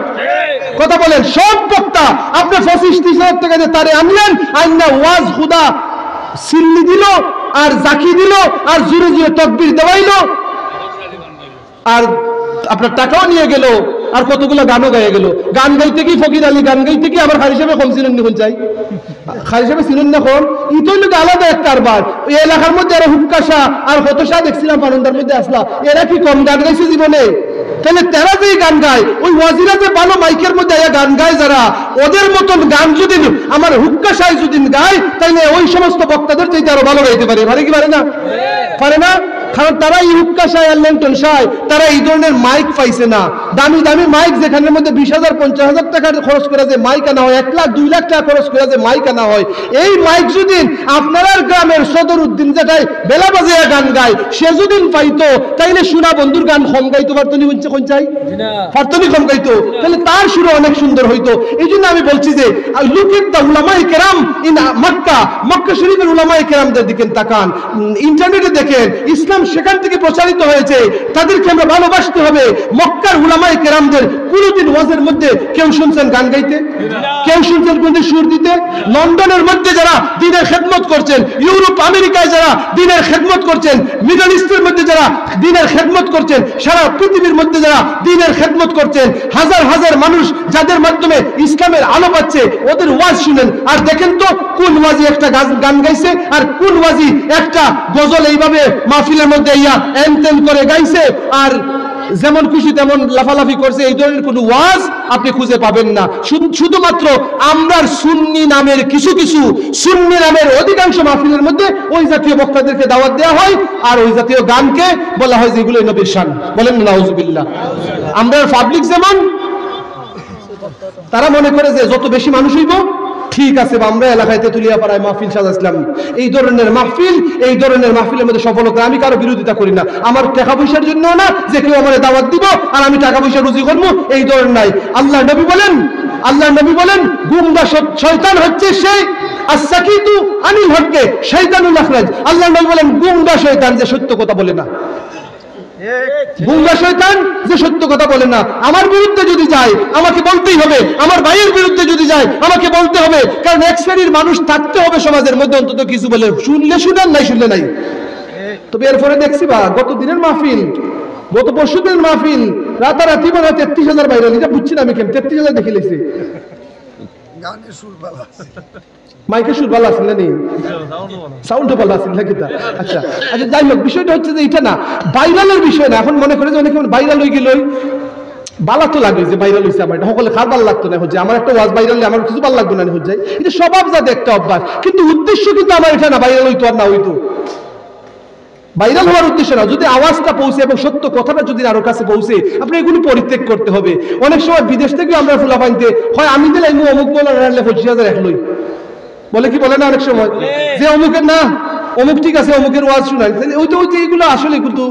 কথা বলেন, সব বক্তা। আপনি 25-30 হাজার টাকা দিয়ে তারে আনলেন, আইনা ওয়াজ খুদা সিল্লি দিল আর জাকি দিল আর জুড়ে জুড়ে তকবির দেওয়াইলো আর আপনার টাকাও নিয়ে গেল আর কতগুলো গানও গায়ে গেল। গান গাইতে কি ফকির আলী গান গাইতে কি আমার খালি হিসেবে কম ছিলেন কোন চাই? খালি হিসেবে ছিলেন না কোন? ইতই লোক আলাদা একটা কারবার। এই এলাকার মধ্যে আরো হুক্কাশা আর হতশা দেখছিলাম বারান্দার মধ্যে আসলা, এরা কি কম গান গাইছে জীবনে? তাহলে তারা যে গান গায়, ওই ওয়াজিরা যে ভালো মাইকের মধ্যে গান গায় যারা, ওদের মতন গান যদি আমার হুক্কাশায় যদি গায়, তাইলে ওই সমস্ত বক্তাদের চাইতে আরো ভালো গাইতে পারে। পারে কি পারে না? পারে না? কারণ তারা এই হুক্কাশায় আর ল্যান্টন শায় তারা এই ধরনের মাইক পাইছে না। দামি দামি মাইক যেখানের মধ্যে 20,000-50,000 টাকা খরচ করে যে মাইক আনা হয়, 1 লাখ 2 লাখ টাকা খরচ করে যে মাইক আনা হয়, এই মাইক যদি আপনার গ্রামের সদর উদ্দিন যেটাই বেলা বাজে গান গায় সে যদি পাইতো, তাইলে সুরা বন্ধুর গান কম গাইতো পারতো নি? কোন চাই? পারতো নি কম গাইতো? তাহলে তার সুর অনেক সুন্দর হইতো। এই জন্য আমি বলছি যে লুকিত দা উলামায়ে কেরাম ইন মক্কা, মক্কা শরীফের উলামায়ে কেরামদের দিকে তাকান, ইন্টারনেটে দেখেন, ইসলাম সেখান থেকে প্রচারিত হয়েছে। তাদেরকে আমরা ভালোবাসতে হবে। মক্কার উলামায়ে কেরামদের কোনদিন ওয়াজের মধ্যে কেউ শুনছেন গান গাইতে? কেউ শুনছেন কোন সুর দিতে? লন্ডনের মধ্যে যারা দ্বীনের খেদমত করছেন, ইউরোপ আমেরিকায় যারা দ্বীনের খেদমত করছেন, মিডল ইস্টের মধ্যে যারা দ্বীনের খেদমত করছেন, সারা পৃথিবীর মধ্যে যারা দ্বীনের খেদমত করছেন, হাজার হাজার মানুষ যাদের মাধ্যমে ইসলামের আলো পাচ্ছে, ওদের ওয়াজ শুনেন আর দেখেন তো কোন ওয়াজি একটা গান গাইছে আর কোন ওয়াজি একটা গজল এইভাবে মাহফিলের মধ্যে ইয়া এনতেন করে গাইছে আর যেমন খুশি তেমন লাফালাফি করছে। এই ধরনের কোন ওয়াজ আপনি খুঁজে পাবেন না। শুধুমাত্র আমরার সুন্নি নামের কিছু কিছু সুন্নি নামের অধিকাংশ মাহফিলের মধ্যে ওই জাতীয় বক্তাদেরকে দাওয়াত দেওয়া হয় আর ওই জাতীয় গানকে বলা হয় যেগুলো নবীর শান। বলেন নাউজুবিল্লাহ। আমরা পাবলিক যেমন তারা মনে করে যে যত বেশি মানুষ হইব ঠিক আছে, আমরা এলাকায় তেতুলিয়া পাড়ায় মাহফিল সাজাইছিলাম, এই ধরনের মাহফিলের মধ্যে সফলতা। আমি কারো বিরোধিতা করি না, আমার টাকা পয়সার জন্য না যে কেউ আমার দাওয়াত দিব আর আমি টাকা পয়সা রুজি করবো, এই ধরনের নাই। আল্লাহ নবী বলেন গুমরা শয়তান হচ্ছে সেই আসাকিতু আনিল হককে শয়তানুল আখরাজ। আল্লাহ নবী বলেন গুমরা শয়তান যে সত্য কথা বলে না, গুমরা শয়তান যে সত্য কথা বলে না। আমার বিরুদ্ধে যদি যায় আমাকে বলতেই হবে, আমার ভাইয়ের বিরুদ্ধে যদি যায় আমাকে বলতে হবে, কারণ এক শ্রেণীর মানুষ থাকতে হবে সমাজের মধ্যে অন্তত কিছু বলে, শুনলে শুনেন নাই শুনলে নাই। তবে এরপরে দেখছি বা গত দিনের মাহফিল, গত পরশু দিনের মাহফিল রাতারাতি মানে 33,000 বাইরে, এটা বুঝছি না আমি কেন 33,000 দেখে লেছি। মাইকের সুর ভালো আছে না? সাউন্ডও ভালো আছে নাকি? আচ্ছা আচ্ছা, যাই হোক, বিষয়টা হচ্ছে যে এটা না ভাইরালের বিষয় না। এখন মনে করে যে অনেকে ভাইরাল হয়ে গেল, বালা তো লাগে যে ভাইরাল হয়েছে, আমার এটা সকলে খার ভালো লাগতো না হচ্ছে, আমার একটা ওয়াজ ভাইরাল হলে আমার কিছু ভালো লাগতো না হচ্ছে, এটা স্বভাব যাতে একটা অভ্যাস, কিন্তু উদ্দেশ্য কিন্তু আমার এটা না ভাইরাল হইতো আর না হইতো। ভাইরাল হওয়ার উদ্দেশ্য না, যদি আওয়াজটা পৌঁছে এবং সত্য কথাটা যদি আরো কাছে পৌঁছে, আপনি এগুলো পরিত্যাগ করতে হবে। অনেক সময় বিদেশ থেকে আমরা ফুলা পাইতে হয় আমি দিলে অমুক বলে 25,000 একলই বলে, কি বলে না অনেক সময় যে অমুকের না অমুক ঠিক আছে অমুকের ওয়াজ শুনাই, ওই তো এইগুলো আসলে কিন্তু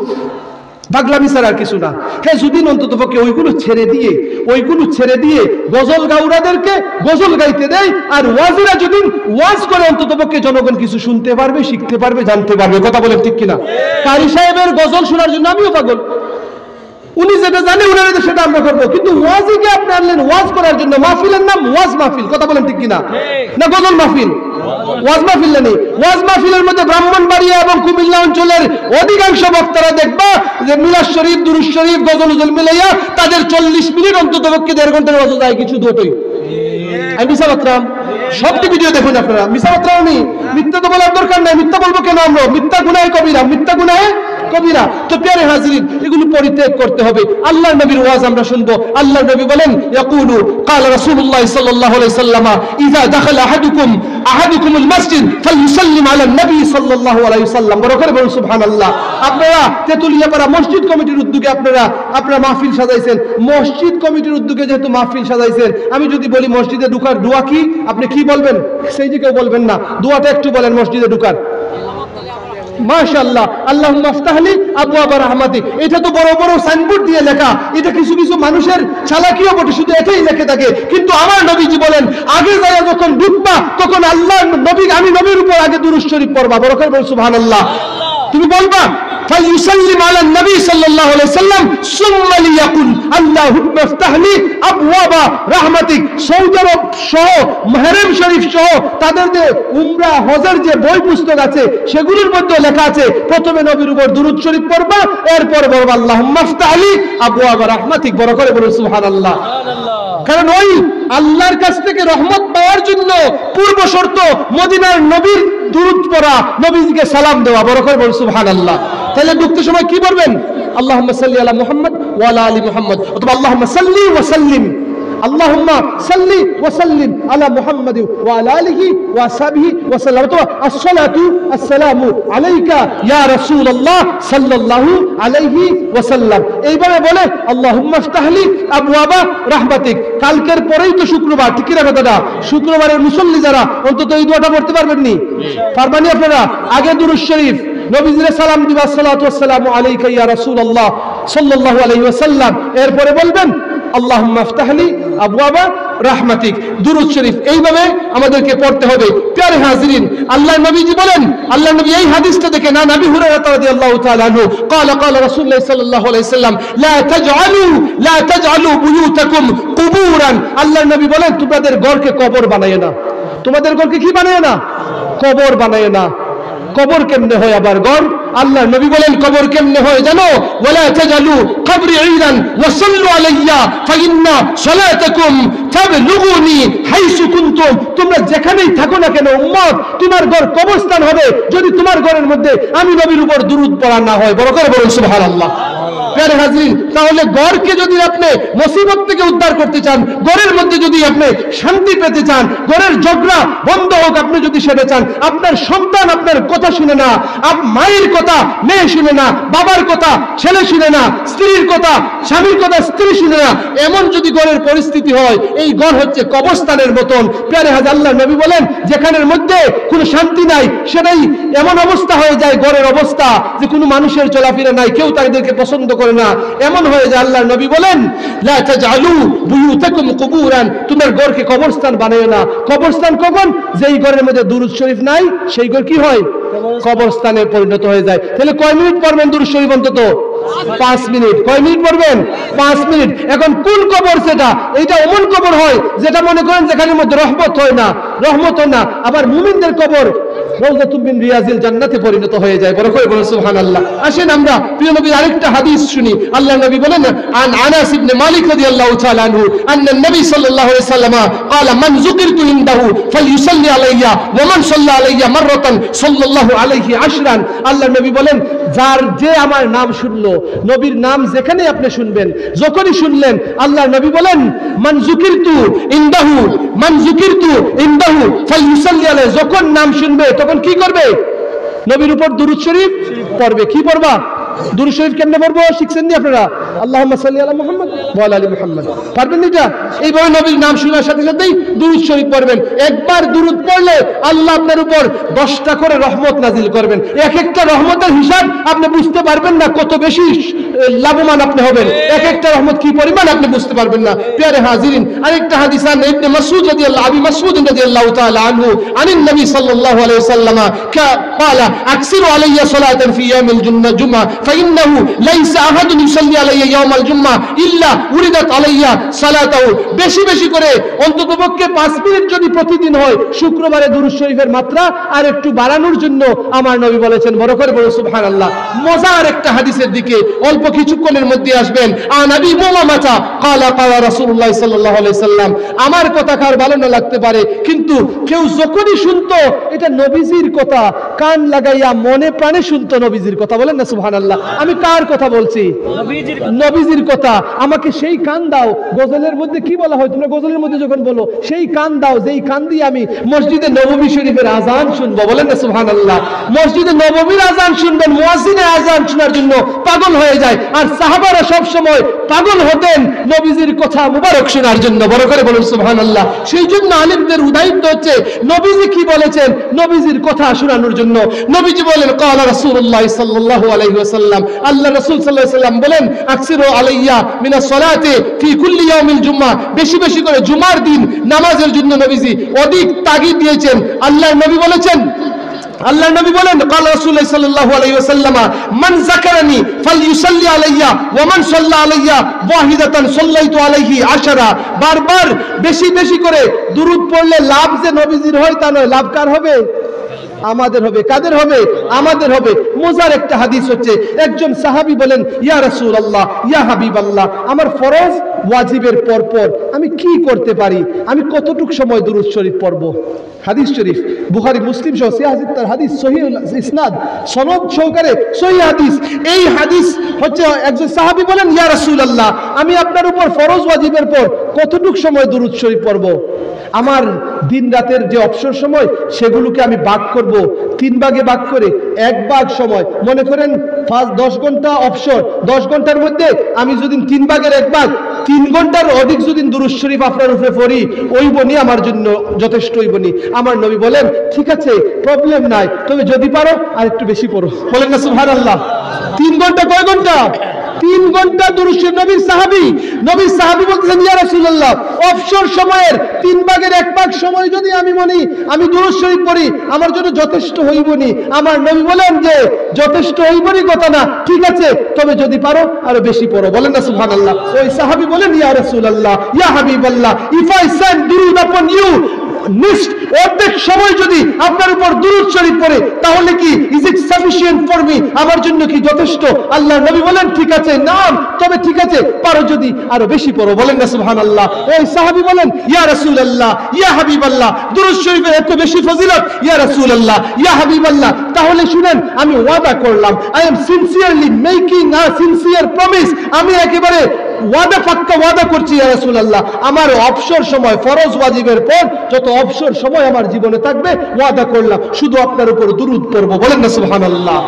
পাগলামি ছাড়া আর কিছু না। হ্যাঁ, যদি অন্তত পক্ষে ওইগুলো ছেড়ে দিয়ে গজল গাউরাদেরকে গজল গাইতে দেয় আর ওয়াজিরা যদি ওয়াজ করে অন্তত পক্ষে জনগণ কিছু শুনতে পারবে, শিখতে পারবে, জানতে পারবে। কথা বলেন ঠিক কিনা? কারি সাহেবের গজল শোনার জন্য আমিও পাগল, উনি যেটা জানে উনার সেটা আমরা করবো, কিন্তু ওয়াজিকে আপনি আনলেন ওয়াজ করার জন্য। মাহফিলের নাম ওয়াজ মাহফিল, কথা বলেন ঠিক কিনা? না গজল মাহফিল, ওয়াজ মাহফিল নেই। ওয়াজ মাহফিলের মধ্যে ব্রাহ্মণবাড়িয়া এবং কুমিল্লা অঞ্চলের অধিকাংশ বক্তারা দেখবা যে মিলাদ শরীফ, দুরূদ শরীফ, গজল উজল মিলাইয়া তাদের 40 মিনিট অন্তত পক্ষে 1.5 ঘন্টার ওয়াজ যায় কিছু দুটোই। আমি মিশা বাতরাম, সবটি ভিডিও দেখুন আপনারা। মিশা বাতরাম আমি মিথ্যা তো বলার দরকার নাই, মিথ্যা বলবো কেন? আমরা মিথ্যা গুনাহে কবিরা, মিথ্যা গুনাহে কবিরা। তো প্রিয় হাজিরিন, এগুলো পরিত্যাগ করতে হবে। আল্লাহর নবীর ওয়াজ আমরা শুনবো। আল্লাহর নবী বলেন, ইয়াকুলু ক্বালা রাসূলুল্লাহ সাল্লাল্লাহু আলাইহি ওয়াসাল্লাম, ইযা দাখালা আহাদুকুমুল মসজিদ ফালইউসাল্লিম আলান নবী সাল্লাল্লাহু আলাইহি ওয়াসাল্লাম। বড় করে বলুন সুবহানাল্লাহ। আপনারা তেতুলিয়াপাড়া মসজিদ কমিটির উদ্যোগে আপনারা মাহফিল সাজাইছেন। মসজিদ কমিটির উদ্যোগে যেহেতু মাহফিল সাজাইছেন, আমি যদি বলি মসজিদে ঢোকার দোয়া কি, আপনি কি বলবেন? সেই যে কেউ বলবেন না, দোয়াটা একটু বলেন মসজিদে ঢোকার। মাশাআল্লাহ, আল্লাহুম্মা আফতাহলি আবওয়াবা রাহমাতিক। এটা তো বড় বড় সাইনবোর্ড দিয়ে লেখা, এটা কিছু কিছু মানুষের চালাকিও বটে, শুধু এটাই লেখে থাকে। কিন্তু আমার নবীজি বলেন, আগে যায় যখন ঢুকবা তখন আল্লাহ নবী, আমি নবীর উপর আগে দুরূদ শরীফ পড়বা। বড় করে বল সুবহানাল্লাহ। তুমি বলবা ফালইউসাল্লিম আলান নবী সাল্লাল্লাহু আলাইহি ওয়াসাল্লাম সুম্মা লিয়াকুল আল্লাহুম্মা আফতাহলি আবওয়াবা রাহমাতিক। সৌদি আরব সহ মাহরাম শরীফ সহ তাদের যে উমরা হজের যে বই পুস্তক আছে সেগুলোর মধ্যে লেখা আছে, প্রথমে নবীর উপর দুরূদ শরীফ পড়বা, এরপর বলবা আল্লাহুম্মা আফতাহলি আবওয়াবা রাহমাতিক। বড় করে বলুন সুবহানাল্লাহ। কারণ ওই আল্লাহর কাছ থেকে রহমত পাওয়ার জন্য পূর্ব শর্ত মদিনার নবীর দুরূদ পড়া, নবীজিকে সালাম দেওয়া। বড় করে বলুন সুবহানাল্লাহ। তাহলে ঢুকতে সময় কি বলবেন? আল্লাহুম্মা সাল্লি আলা মুহাম্মদ ওয়া আলা আলি মুহাম্মদ, অথবা আল্লাহুম্মা সাল্লি ওয়া সাল্লিম, আল্লাহুম্মা সাল্লি ওয়া সাল্লিম আলা মুহাম্মদ ওয়া আলা আলিহি ওয়া আসহাবিহি ওয়া সাল্লাম, অথবা আসসালাতু আসসালামু আলাইকা ইয়া রাসূলুল্লাহ সাল্লাল্লাহু আলাইহি ওয়া সাল্লাম। এইভাবে বলে আল্লাহুম্মা আফতাহলি আবওয়াবা রাহমাতিক। কালকের পরেই তো শুক্রবার, ঠিক কি না কথাটা? শুক্রবারের মুসল্লি যারা, অন্তত এই দোয়াটা পড়তে পারবেন নি? পারবানি আপনারা? আগে দুরূদ শরীফ, নবীজির সালাম দিবা, আসসালাতু আসসালামু আলাইকা ইয়া রাসূলুল্লাহ সাল্লাল্লাহু আলাইহি ওয়াসাল্লাম। এরপরে বলবেন আল্লাহুম্মা আফতাহলি আবওয়াবা রাহমাতিক, দুরূদ শরীফ। এইভাবে আমাদেরকে পড়তে হবে। প্রিয় হাজিরিন, আল্লাহর নবীজি বলেন, আল্লাহর নবী এই হাদিসটা দেখে না, নবী হুরায়রা রাদিয়াল্লাহু তাআলা আনহু ক্বালা রাসূলুল্লাহ সাল্লাল্লাহু আলাইহি ওয়াসাল্লাম, লা তাজআলু বুয়ুতাকুম কুবুরান। আল্লাহর নবী বলেন, তোমাদের ঘরকে কবর বানায় না। তোমাদের ঘরকে কি বানায় না? কবর বানায় না। কবর কেমনে হয় আবার ঘর? আল্লাহর নবী বলেন কবর কেমনে হয় জানো? ওয়ালা তাজালু কবরি ঈদান ওয়া সাল্লু আলাইয়া ফাইন্না সালাতাকুম তাবলুগুনি হাইসু কুনতুম। তোমরা যেখানেই থাকো না কেন উম্মত, তোমার ঘর কবরস্থান হবে যদি তোমার ঘরের মধ্যে আমি নবীর উপর দুরূদ পড়া না হয়। বড় করে বলুন সুবহানাল্লাহ। প্রিয় হাজির, তাহলে ঘরকে যদি আপনি মুসিবত থেকে উদ্ধার করতে চান, ঘরের মধ্যে যদি আপনি শান্তি পেতে চান, ঘরের ঝগড়া বন্ধ হোক আপনি যদি সেটা চান, আপনার সন্তান আপনার কথা শুনে না, মায়ের কথা মেয়ে শুনে না, বাবার কথা ছেলে শুনে না, স্ত্রীর কথা স্বামীর কথা স্ত্রী শুনে না, এমন যদি ঘরের পরিস্থিতি হয়, এই ঘর হচ্ছে কবরস্থানের মতন। প্রিয় হাজির, আল্লাহর নবী বলেন যেখানের মধ্যে কোনো শান্তি নাই, সেটাই এমন অবস্থা হয়ে যায় ঘরের অবস্থা যে কোনো মানুষের চলাফেরা নাই, কেউ তাদেরকে পছন্দ করে না, এমন হয়ে যায়। আল্লাহর নবী বলেন লা তাজআলু বুয়ুতাকুম কুবুরান, তোমার ঘরকে কবরস্থান বানায়ো না। কবরস্থান কখন? যেই ঘরের মধ্যে দুরূদ শরীফ নাই, সেই ঘর কি হয়? কবরস্থানে পরিণত হয়ে যায়। তাহলে কয় মিনিট পড়বেন দুরূদ শরীফ? অন্তত 5 মিনিট। কয় মিনিট পড়বেন? 5 মিনিট। এখন কোন কবর সেটা? এইটা এমন কবর হয় যেটা মনে করেন যেখানের মধ্যে রহমত হয় না, রহমত হয় না। আবার মুমিনদের কবর রাউযাতুম মিন রিয়াজিল জান্নাতে পরিণত হয়ে যায়। বড় করে বলুন সুবহানাল্লাহ। আসেন আমরা প্রিয় নবীর আরেকটা হাদিস শুনি। আল্লাহর নবী বলেন, আন আনাস ইবনে মালিক রাদিয়াল্লাহু তাআলা আনহু আন্না নবী সাল্লাল্লাহু আলাইহি ওয়াসাল্লাম ক্বালা মান যুকিরতু ইনদাহু ফালইউসাল্লি আলাইয়া ওয়া মান সাল্লা আলাইয়া মাররাতান সাল্লাল্লাহু আলাইহি আশরান। আল্লাহর নবী বলেন, যে আমার নাম শুনলো, নবীর নাম যেখানে আপনি শুনবেন, যখনই শুনলেন, আল্লাহর নবী বলেন মান যুকিরতু ইনদাহু ফালইউসাল্লি আলাইহি, যখন নাম শুনবে তখন কি করবে? নবীর উপর দুরূদ শরীফ পড়বে। কি পড়বা? দুরূদ শরীফ কেমনে পড়বো শিখছেন নি আপনারা? আল্লাহুম্মা সাল্লি আলা মুহাম্মদ ওয়া আলা আলি মুহাম্মদ। পারবেন এটা? এইভাবে নবীর নাম শোনার সাথে সাথেই দুরূদ শরীফ পড়বেন। একবার দুরূদ পড়লে আল্লাহ আপনার উপর 10টা করে রহমত নাজিল করবেন। এক একটা রহমতের হিসাব আপনি বুঝতে পারবেন না, কত বেশি লাভবান আপনি হবেন। এক একটা রহমত কি পরিমাণ আপনি বুঝতে পারবেন না। প্রিয় হাজিরিন, আরেকটা হাদিস আন ইবনে মাসউদ রাদিয়াল্লাহু আবি মাসউদ রাদিয়াল্লাহু তাআলা আনহু আনিন নবী সাল্লাল্লাহু আলাইহি ওয়াসাল্লাম ক্বালা আকসিরু আলাইয়া সালাতান ফি ইয়াউমিল জুমআহ ফাইন্নাহু লাইসা আহাদুন ইউসাল্লি আলাইয়া ইয়াউমাল জুমআহ ইল্লা উরিদাত আলাইয়া সালাতাহু। বেশি বেশি করে অন্ততপক্ষে 5 মিনিট যদি প্রতিদিন হয়, শুক্রবারে দুরূদ শরীফের মাত্রা আর একটু বাড়ানোর জন্য আমার নবী বলেছেন। বড় করে বলুন সুবহানাল্লাহ। মজার একটা হাদিসের দিকে অল্প কিছুক্ষণের মধ্যে আসবেন। আনাবি মুমামাতা ক্বালা ক্বালা রাসূলুল্লাহ সাল্লাল্লাহু আলাইহি সাল্লাম। আমার কথা কার ভালো না লাগতে পারে, কিন্তু কেউ যখনই শুনতো এটা নবীজির কথা, কান লাগাইয়া মনে প্রাণে শুনতো নবীজির কথা। বলেন না সুবহানাল্লাহ। সুবহানাল্লাহ। আমি কার কথা বলছি? নবীজির কথা। আমাকে সেই কান দাও, গজলের মধ্যে কি বলা হয়, তোমরা গজলের মধ্যে যখন বলো সেই কান দাও যেই কান দিয়ে আমি মসজিদে নববী শরীফের আজান শুনবো। বলেন না সুবহানাল্লাহ। মসজিদে নববীর আজান শুনবেন, মুয়াজ্জিনের আজান শোনার জন্য পাগল হয়ে যায়। আর সাহাবারা সব সময় পাগল হতেন নবীজির কথা মুবারক শোনার জন্য। বড় করে বলুন সুবহানাল্লাহ। সেই জন্য আলেমদের উদাহরণ হচ্ছে নবীজি কি বলেছেন, নবীজির কথা শোনানোর জন্য। নবীজি বলেন ক্বালা রাসূলুল্লাহ সাল্লাল্লাহু আলাইহি ওয়াসাল্লাম, আল্লাহ রাসূল সাল্লাল্লাহু আলাইহি ওয়াসাল্লাম বলেন আকসিরু আলাইয়া মিনাস সালাতি ফি কুল্লি ইয়াউমিল জুমআহ, বেশি বেশি করে জুমার দিন নামাজের জন্য নবীজি অধিক তাগিদ দিয়েছেন। আল্লাহর নবী বলেছেন, আল্লাহর নবী বলেন ক্বালা রাসূলুল্লাহ সাল্লাল্লাহু আলাইহি ওয়াসাল্লাম মান যাকারানি ফালইউসাল্লি আলাইয়া ওয়া মান সাল্লা আলাইয়া ওয়াহিদাতান সাল্লাইতু আলাইহি আশারা। বারবার বেশি বেশি করে দুরূদ পড়লে লাভ যে নবীজির হয় তা নয়, লাভ কার হবে? আমাদের হবে। কাদের হবে? আমাদের হবে। মজার একটা হাদিস হচ্ছে, একজন সাহাবী বলেন ইয়া রাসূলুল্লাহ ইয়া হাবিবাল্লাহ, আমার ফরজ ওয়াজিবের পর পর আমি কি করতে পারি, আমি কতটুকু সময় দুরূদ শরীফ পড়ব? হাদিস শরীফ বুখারী মুসলিম সহ সিয়াসিত্তার হাদিস, সহিহ ইসনাদ, সনদ সহকারে সহিহ হাদিস। এই হাদিস হচ্ছে একজন সাহাবী বলেন ইয়া রাসূলুল্লাহ, আমি আপনার উপর ফরজ ওয়াজিবের পর কতটুকু সময় দুরূদ শরীফ পড়ব? আমার দিন রাতের যে অবসর সময় সেগুলোকে আমি ভাগ করব, 3 ভাগে ভাগ করে 1 ভাগ সময়, মনে করেন 10 ঘন্টা অবসর, 10 ঘন্টার মধ্যে আমি যদি 3 ভাগের 1 ভাগ 3 ঘন্টার অধিক যদি দুরূদ শরীফ আপনার উপরে পড়ি ওইবনি আমার জন্য যথেষ্ট হইবনি। আমার নবী বলেন ঠিক আছে, প্রবলেম নাই, তবে যদি পারো আর একটু বেশি পড়ো। বলেন না সুবহানাল্লাহ। 3 ঘন্টা কয় ঘন্টা? 3 ঘন্টা দুরূদ শরীফ। নবীর সাহাবী বলতেছেন ইয়া রাসূলুল্লাহ, অবসর সময়ের 3 ভাগের 1 ভাগ সময় যদি আমি মনি আমি দুরূদ শরীফ পড়ি আমার জন্য যথেষ্ট হইবনি। আমার নবী বলেন যে যথেষ্ট হইবনি কথা না, ঠিক আছে, তবে যদি পারো আরো বেশি পড়ো। বলেন না সুবহানাল্লাহ। ওই সাহাবী বলেন ইয়া রাসূলুল্লাহ ইয়া হাবিবাল্লাহ, ইফ আই সেন্ড দুরূদ আপন ইউ নিস্ট অর্ধেক সময় যদি আপনার উপর দুরূদ শরীফ পড়ে তাহলে কি is it sufficient for me, আমার জন্য কি যথেষ্ট? আল্লাহ নবী বলেন ঠিক আছে, নাম, তবে ঠিক আছে, পারো যদি আরো বেশি পড়ো। বলেন না সুবহানাল্লাহ। ওই সাহাবী বলেন ইয়া রাসূলুল্লাহ ইয়া হাবিবাল্লাহ, দুরূদ শরীফের এত বেশি ফজিলত, ইয়া রাসূলুল্লাহ ইয়া হাবিবাল্লাহ, তাহলে শুনেন আমি ওয়াদা করলাম, I am sincerely making a sincere promise, আমি একেবারে ওয়াদা পাক্কা ওয়াদা করছি ইয়া রাসূলুল্লাহ, আমার অবসর সময় ফরজ ওয়াজিবের পর যত অবসর সময় আমার জীবনে থাকবে ওয়াদা করলাম শুধু আপনার উপর দুরূদ পড়ব। বলেন না সুবহানাল্লাহ।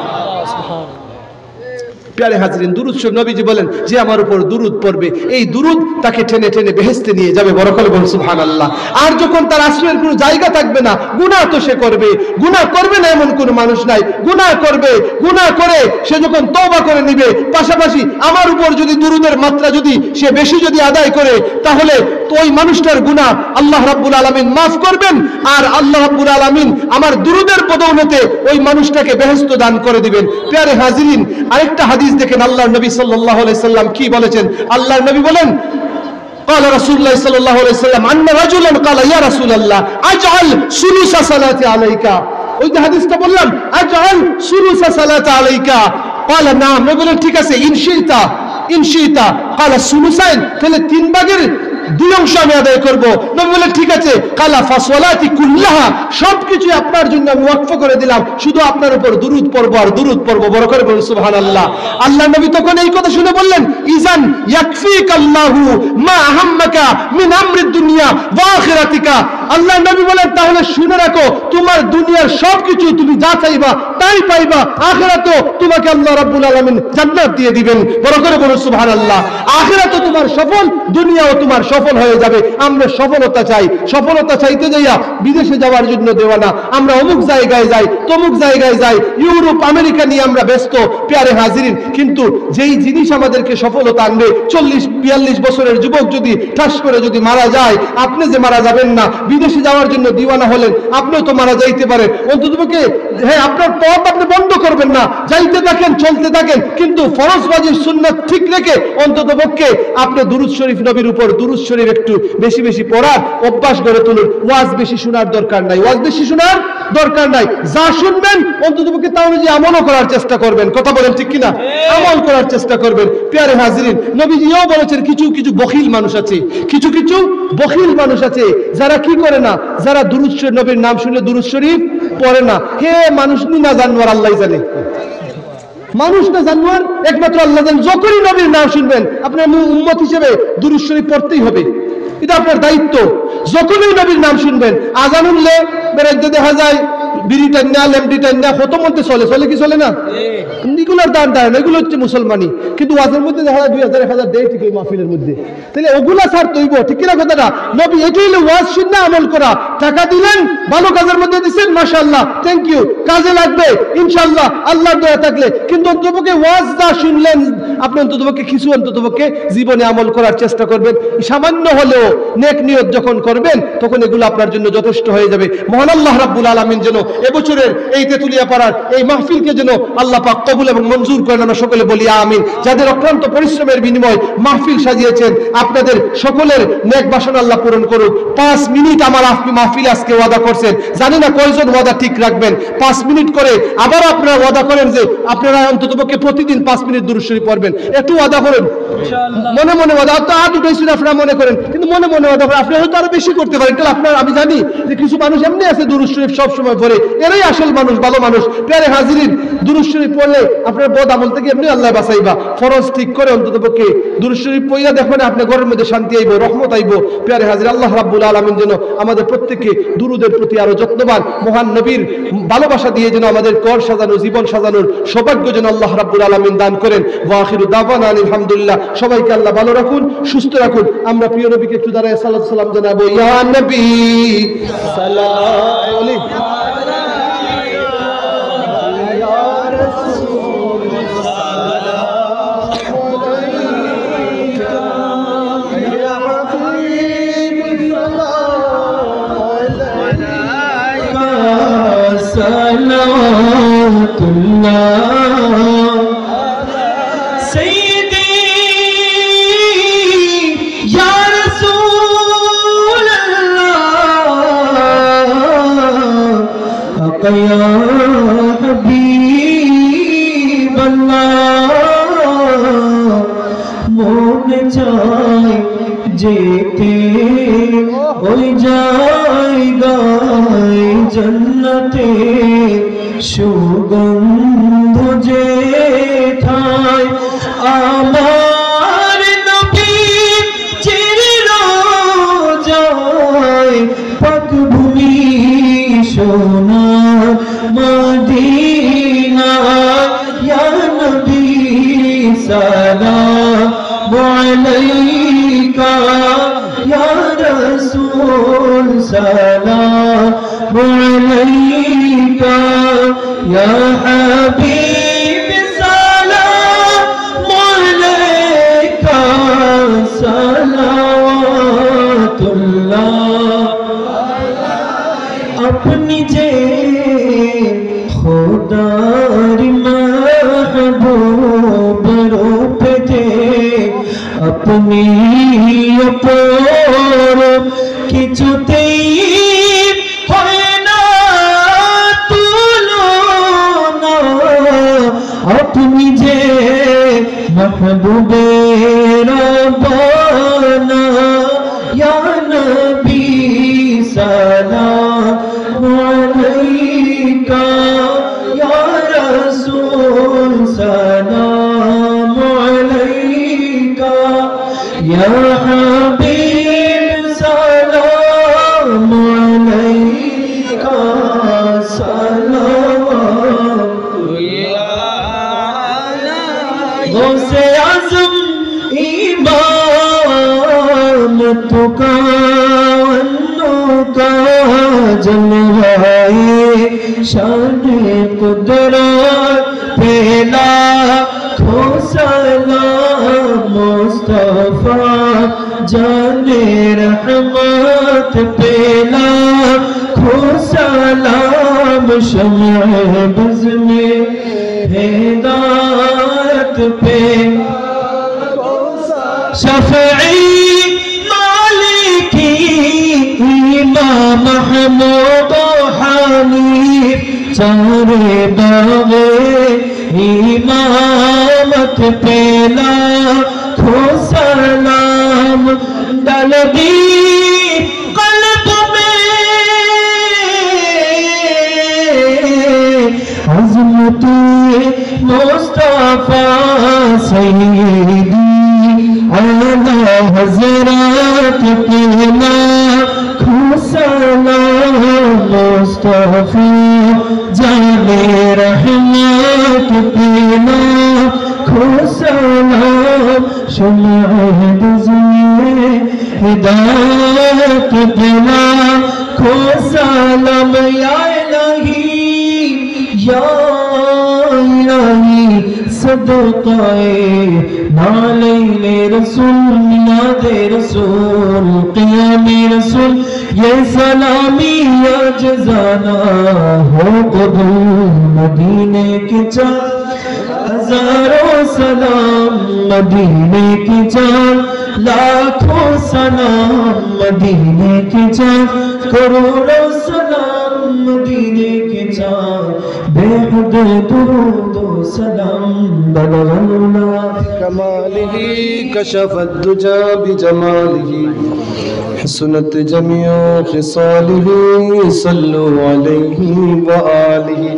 প্যারে হাজরিন, দুরূদ শরীফ নবীজি বলেন যে আমার উপর দুরূদ পড়বে এই দুরূদ তাকে টেনে টেনে বেহেশতে নিয়ে যাবে। বড় করে বলুন সুবহানাল্লাহ। আর যখন তার আশ্রয়ের কোনো জায়গা থাকবে না, গুনাহ তো সে করবে, গুনাহ করবে না এমন কোনো মানুষ নাই, গুনাহ করবে, গুনাহ করে সে যখন তওবা করে নিবে, পাশাপাশি আমার উপর যদি দুরূদের মাত্রা যদি সে বেশি যদি আদায় করে তাহলে তো ওই মানুষটার গুনাহ আল্লাহ রাব্বুল আলামিন মাফ করবেন, আর আল্লাহ রাব্বুল আলামিন আমার দুরূদের বদৌলতে ওই মানুষটাকে বেহেশত দান করে দিবেন। প্যারে হাজরিন, আরেকটা হাদিস দেখেন আল্লাহর নবী সাল্লাল্লাহু আলাইহি সাল্লাম কি বলেছেন। আল্লাহর নবী বলেন قال رسول الله صلى الله عليه وسلم ان رجلا قال يا رسول الله اجعل ثلث صلاتي عليك, ওই যে হাদিসটা বললাম اجعل ثلث صلاتي عليك, قال نعم, নবী বলেন ঠিক আছে, ইনশিতা قال ثلثين, তাহলে 3 ভাগের 2 অংশ আমি আদায় করব। নবী বলেন ঠিক আছে, কালা ফাসওয়ালাতি কুল্লাহা, সবকিছু আপনার জন্য আমি ওয়াকফ করে দিলাম, শুধু আপনার উপর দুরূদ পড়ব আর দুরূদ পড়ব। বড় করে বলুন সুবহানাল্লাহ। আল্লাহ নবী তখন এই কথা শুনে বললেন ইজান ইয়াকফিকাল্লাহু মা আহাম্মাকা মিন আমরিদ দুনিয়া ওয়া আখিরাতিকা, আল্লাহ নবী বলেন তাহলে শুনে রাখো তোমার দুনিয়ার সবকিছু তুমি যা চাইবা তাই পাইবা, আখিরাতেও তোমাকে আল্লাহ রাব্বুল আলামিন জান্নাত দিয়ে দিবেন। বড় করে বলুন সুবহানাল্লাহ। আখিরাতও তোমার সফল, দুনিয়াও তোমার সফল হয়ে যাবে। আমরা সফলতা চাই, সফলতা চাইতে যাইয়া বিদেশে যাওয়ার জন্য দেওয়ানা, আমরা অমুক জায়গায় যাই তমুক জায়গায় যাই, ইউরোপ আমেরিকা নিয়ে আমরা ব্যস্ত। প্যারে হাজিরিন, কিন্তু যেই জিনিস আমাদেরকে সফলতা আনবে, 40-42 বছরের যুবক যদি ঠাস করে যদি মারা যায়, আপনি যে মারা যাবেন না, বিদেশে যাওয়ার জন্য দিওয়ানা হলেন, আপনিও তো মারা যাইতে পারেন। অন্ততপক্ষে হ্যাঁ আপনার পথ আপনি বন্ধ করবেন না, যাইতে থাকেন, চলতে থাকেন, কিন্তু ফরজ ওয়াজিব সুন্নাত ঠিক রেখে অন্ততপক্ষে আপনি দুরূদ শরীফ নবীর উপর দুরূদ শরীফ একটু বেশি বেশি পড়ার অভ্যাস গড়ে তুলুন। ওয়াজ বেশি শোনার দরকার নাই, ওয়াজ বেশি শোনার দরকার নাই, যা শুনবেন অন্ততপক্ষে তা অনুযায়ী আমলও করার চেষ্টা করবেন। কথা বলেন ঠিক কিনা? আমল করার চেষ্টা করবেন। প্যারে হাজরিন, নবীজিও বলেছেন কিছু কিছু বখিল মানুষ আছে, কিছু কিছু বখিল মানুষ আছে যারা কি করে না, যারা দুরূদ শরীফ নবীর নাম শুনলে দুরূদ শরীফ পড়ে না। হে মানুষ নি না জানবার আল্লাহ জানে, মানুষ না জানোয়ার, একমাত্র আল্লাহ জানেন। যখনই নবীর নাম শুনবেন আপনার উম্মত হিসেবে দুরূদ শরীফ পড়তেই হবে, এটা আপনার দায়িত্ব। যখনই নবীর নাম শুনবেন, আজান উঠলে বেড়াইতে দেখা যায় বিড়ি টান্না লেমটি টান্না কত মধ্যে চলে, চলে কি চলে না? এগুলোর দান দেয় না, এগুলো হচ্ছে মুসলমানি। কিন্তু ওয়াজের মধ্যে দেখা যায় 2000 1000 দেয় ঠিক এই মাহফিলের মধ্যে, তাহলে ওগুলা ছাড় তৈব, ঠিক কিনা কথাটা? নবী এটাই হলো ওয়াজ শুনে আমল করা। টাকা দিলেন, ভালো কাজের মধ্যে দিচ্ছেন, মাশাআল্লাহ, থ্যাংক ইউ, কাজে লাগবে ইনশাআল্লাহ আল্লাহর দয়া থাকলে। কিন্তু অন্ততপক্ষে ওয়াজ যা শুনলেন আপনি অন্ততপক্ষে কিছু অন্ততপক্ষে জীবনে আমল করার চেষ্টা করবেন। সামান্য হলেও নেক নিয়ত যখন করবেন তখন এগুলো আপনার জন্য যথেষ্ট হয়ে যাবে। মহান আল্লাহ রাব্বুল আলামিন যেন এবছরের এই তেতুলিয়া পাড়ার এই মাহফিলকে যেন আল্লাহ পাক কবুল এবং মঞ্জুর করেন, আমরা সকলে বলি আমিন। যাদের অক্লান্ত পরিশ্রমের বিনিময় মাহফিল সাজিয়েছেন, আপনাদের সকলের নেক বাসনা আল্লাহ পূরণ করুক। 5 মিনিট আমার মাহফিলে আজকে ওয়াদা করছেন, জানি না কয়জন ওয়াদা ঠিক রাখবেন। 5 মিনিট করে আবার আপনারা ওয়াদা করেন যে আপনারা অন্ততপক্ষে প্রতিদিন 5 মিনিট দুরূদ শরীফ পড়বেন, একটু ওয়াদা করেন। মনে মনে ওয়াদা তো আর দুটোই শুনে আপনারা মনে করেন, কিন্তু মনে মনে ওয়াদা করেন। আপনি হয়তো আরো বেশি করতে পারেন, কারণ আপনার আমি জানি যে কিছু মানুষ এমনি আছে দুরূদ শরীফ সব সময় পড়ে, এরাই আসল মানুষ, ভালো মানুষ। প্যারে হাজিরিন, দুরূদ শরীফ পড়লে আপনার বদ আমল থেকে এমনি আল্লাহ বাঁচাইবা। ফরজ ঠিক করে অন্ততপক্ষে দুরূদ শরীফ পড়িয়া দেখবেন আপনার ঘরের মধ্যে শান্তি আইব, রহমত আইব। প্যারে হাজির, আল্লাহ রাব্বুল আলামিন যেন আমাদের প্রত্যেককে দুরূদের প্রতি আরো যত্নবান, মহান নবীর ভালোবাসা দিয়ে যেন আমাদের কর সাজানো, জীবন সাজানোর সৌভাগ্য যেন আল্লাহ রাব্বুল আলামিন দান করেন। ওয়া আখিরু দাওয়ানা আলহামদুলিল্লাহ। সবাইকে আল্লাহ ভালো রাখুন, সুস্থ রাখুন। আমরা প্রিয় নবীকে একটু দাঁড়ায় সালাত সালাম জানাবো। ইয়া নবী সালাম আলাইকুম। যেতে ওই জায়গায় জন্নতে সুগন্ধ যেথায় আমার নবী চিররোজায় পাক ভূমি সোনার মদিনা। ইয়া নবী সালামু আলাইকা, ইয়া রাসূল সালামু আলাইকা, ইয়া হাবিব সালামু আলাইকা, সালাওয়াতুল্লাহ। আপনি যে খোদার মাহবুব রূপ थे, अपनी অপর কিছুতেই হয় না তুলনা। আপনি যে মাহবুবে রব্বানা, ইয়া নবী সালামু আলাইকা, ইয়া রাসূল সালামু আলাইকা, ইয়া হাবিব সালামু আলাইকা, সালাওয়াতুল্লাহ। গৌসে আজম ইমাম তুকা का जलवाए शान कुदरत पे लाखों सलाम मुस्तफा जाने रहमत पे लाखों सलाम शम्अ बज़ में हिदायत पे शफ़ई महमूद हनीफ चारे बागे इमामत पे लाखों सलाम डलगी कल्ब में अज़मत मुस्तफा मुस्तफा सैयदी आला हज़रत के लाखों सलाम मुस्तफा जाने रहमत के लाखों सलाम शम्अ दुज़े हिदायत के लाखों सलाम या इलाही सदक़ाए नाले रसूल मिलादे रसूल क़ियामे रसूल ये सलामी या जज़ाना हो कबूल मदीने के चाँद हज़ारों सलाम मदीने के चाँद लाखों सलाम मदीने के चाँद करोड़ों सलाम मदीने के चाँद बेहद दुरूद सलाम बलगना कमालिही कशफत दुजा बिजमालिही हसनत जमीउ खिसालिही सल्लु अलैहि व आलिही।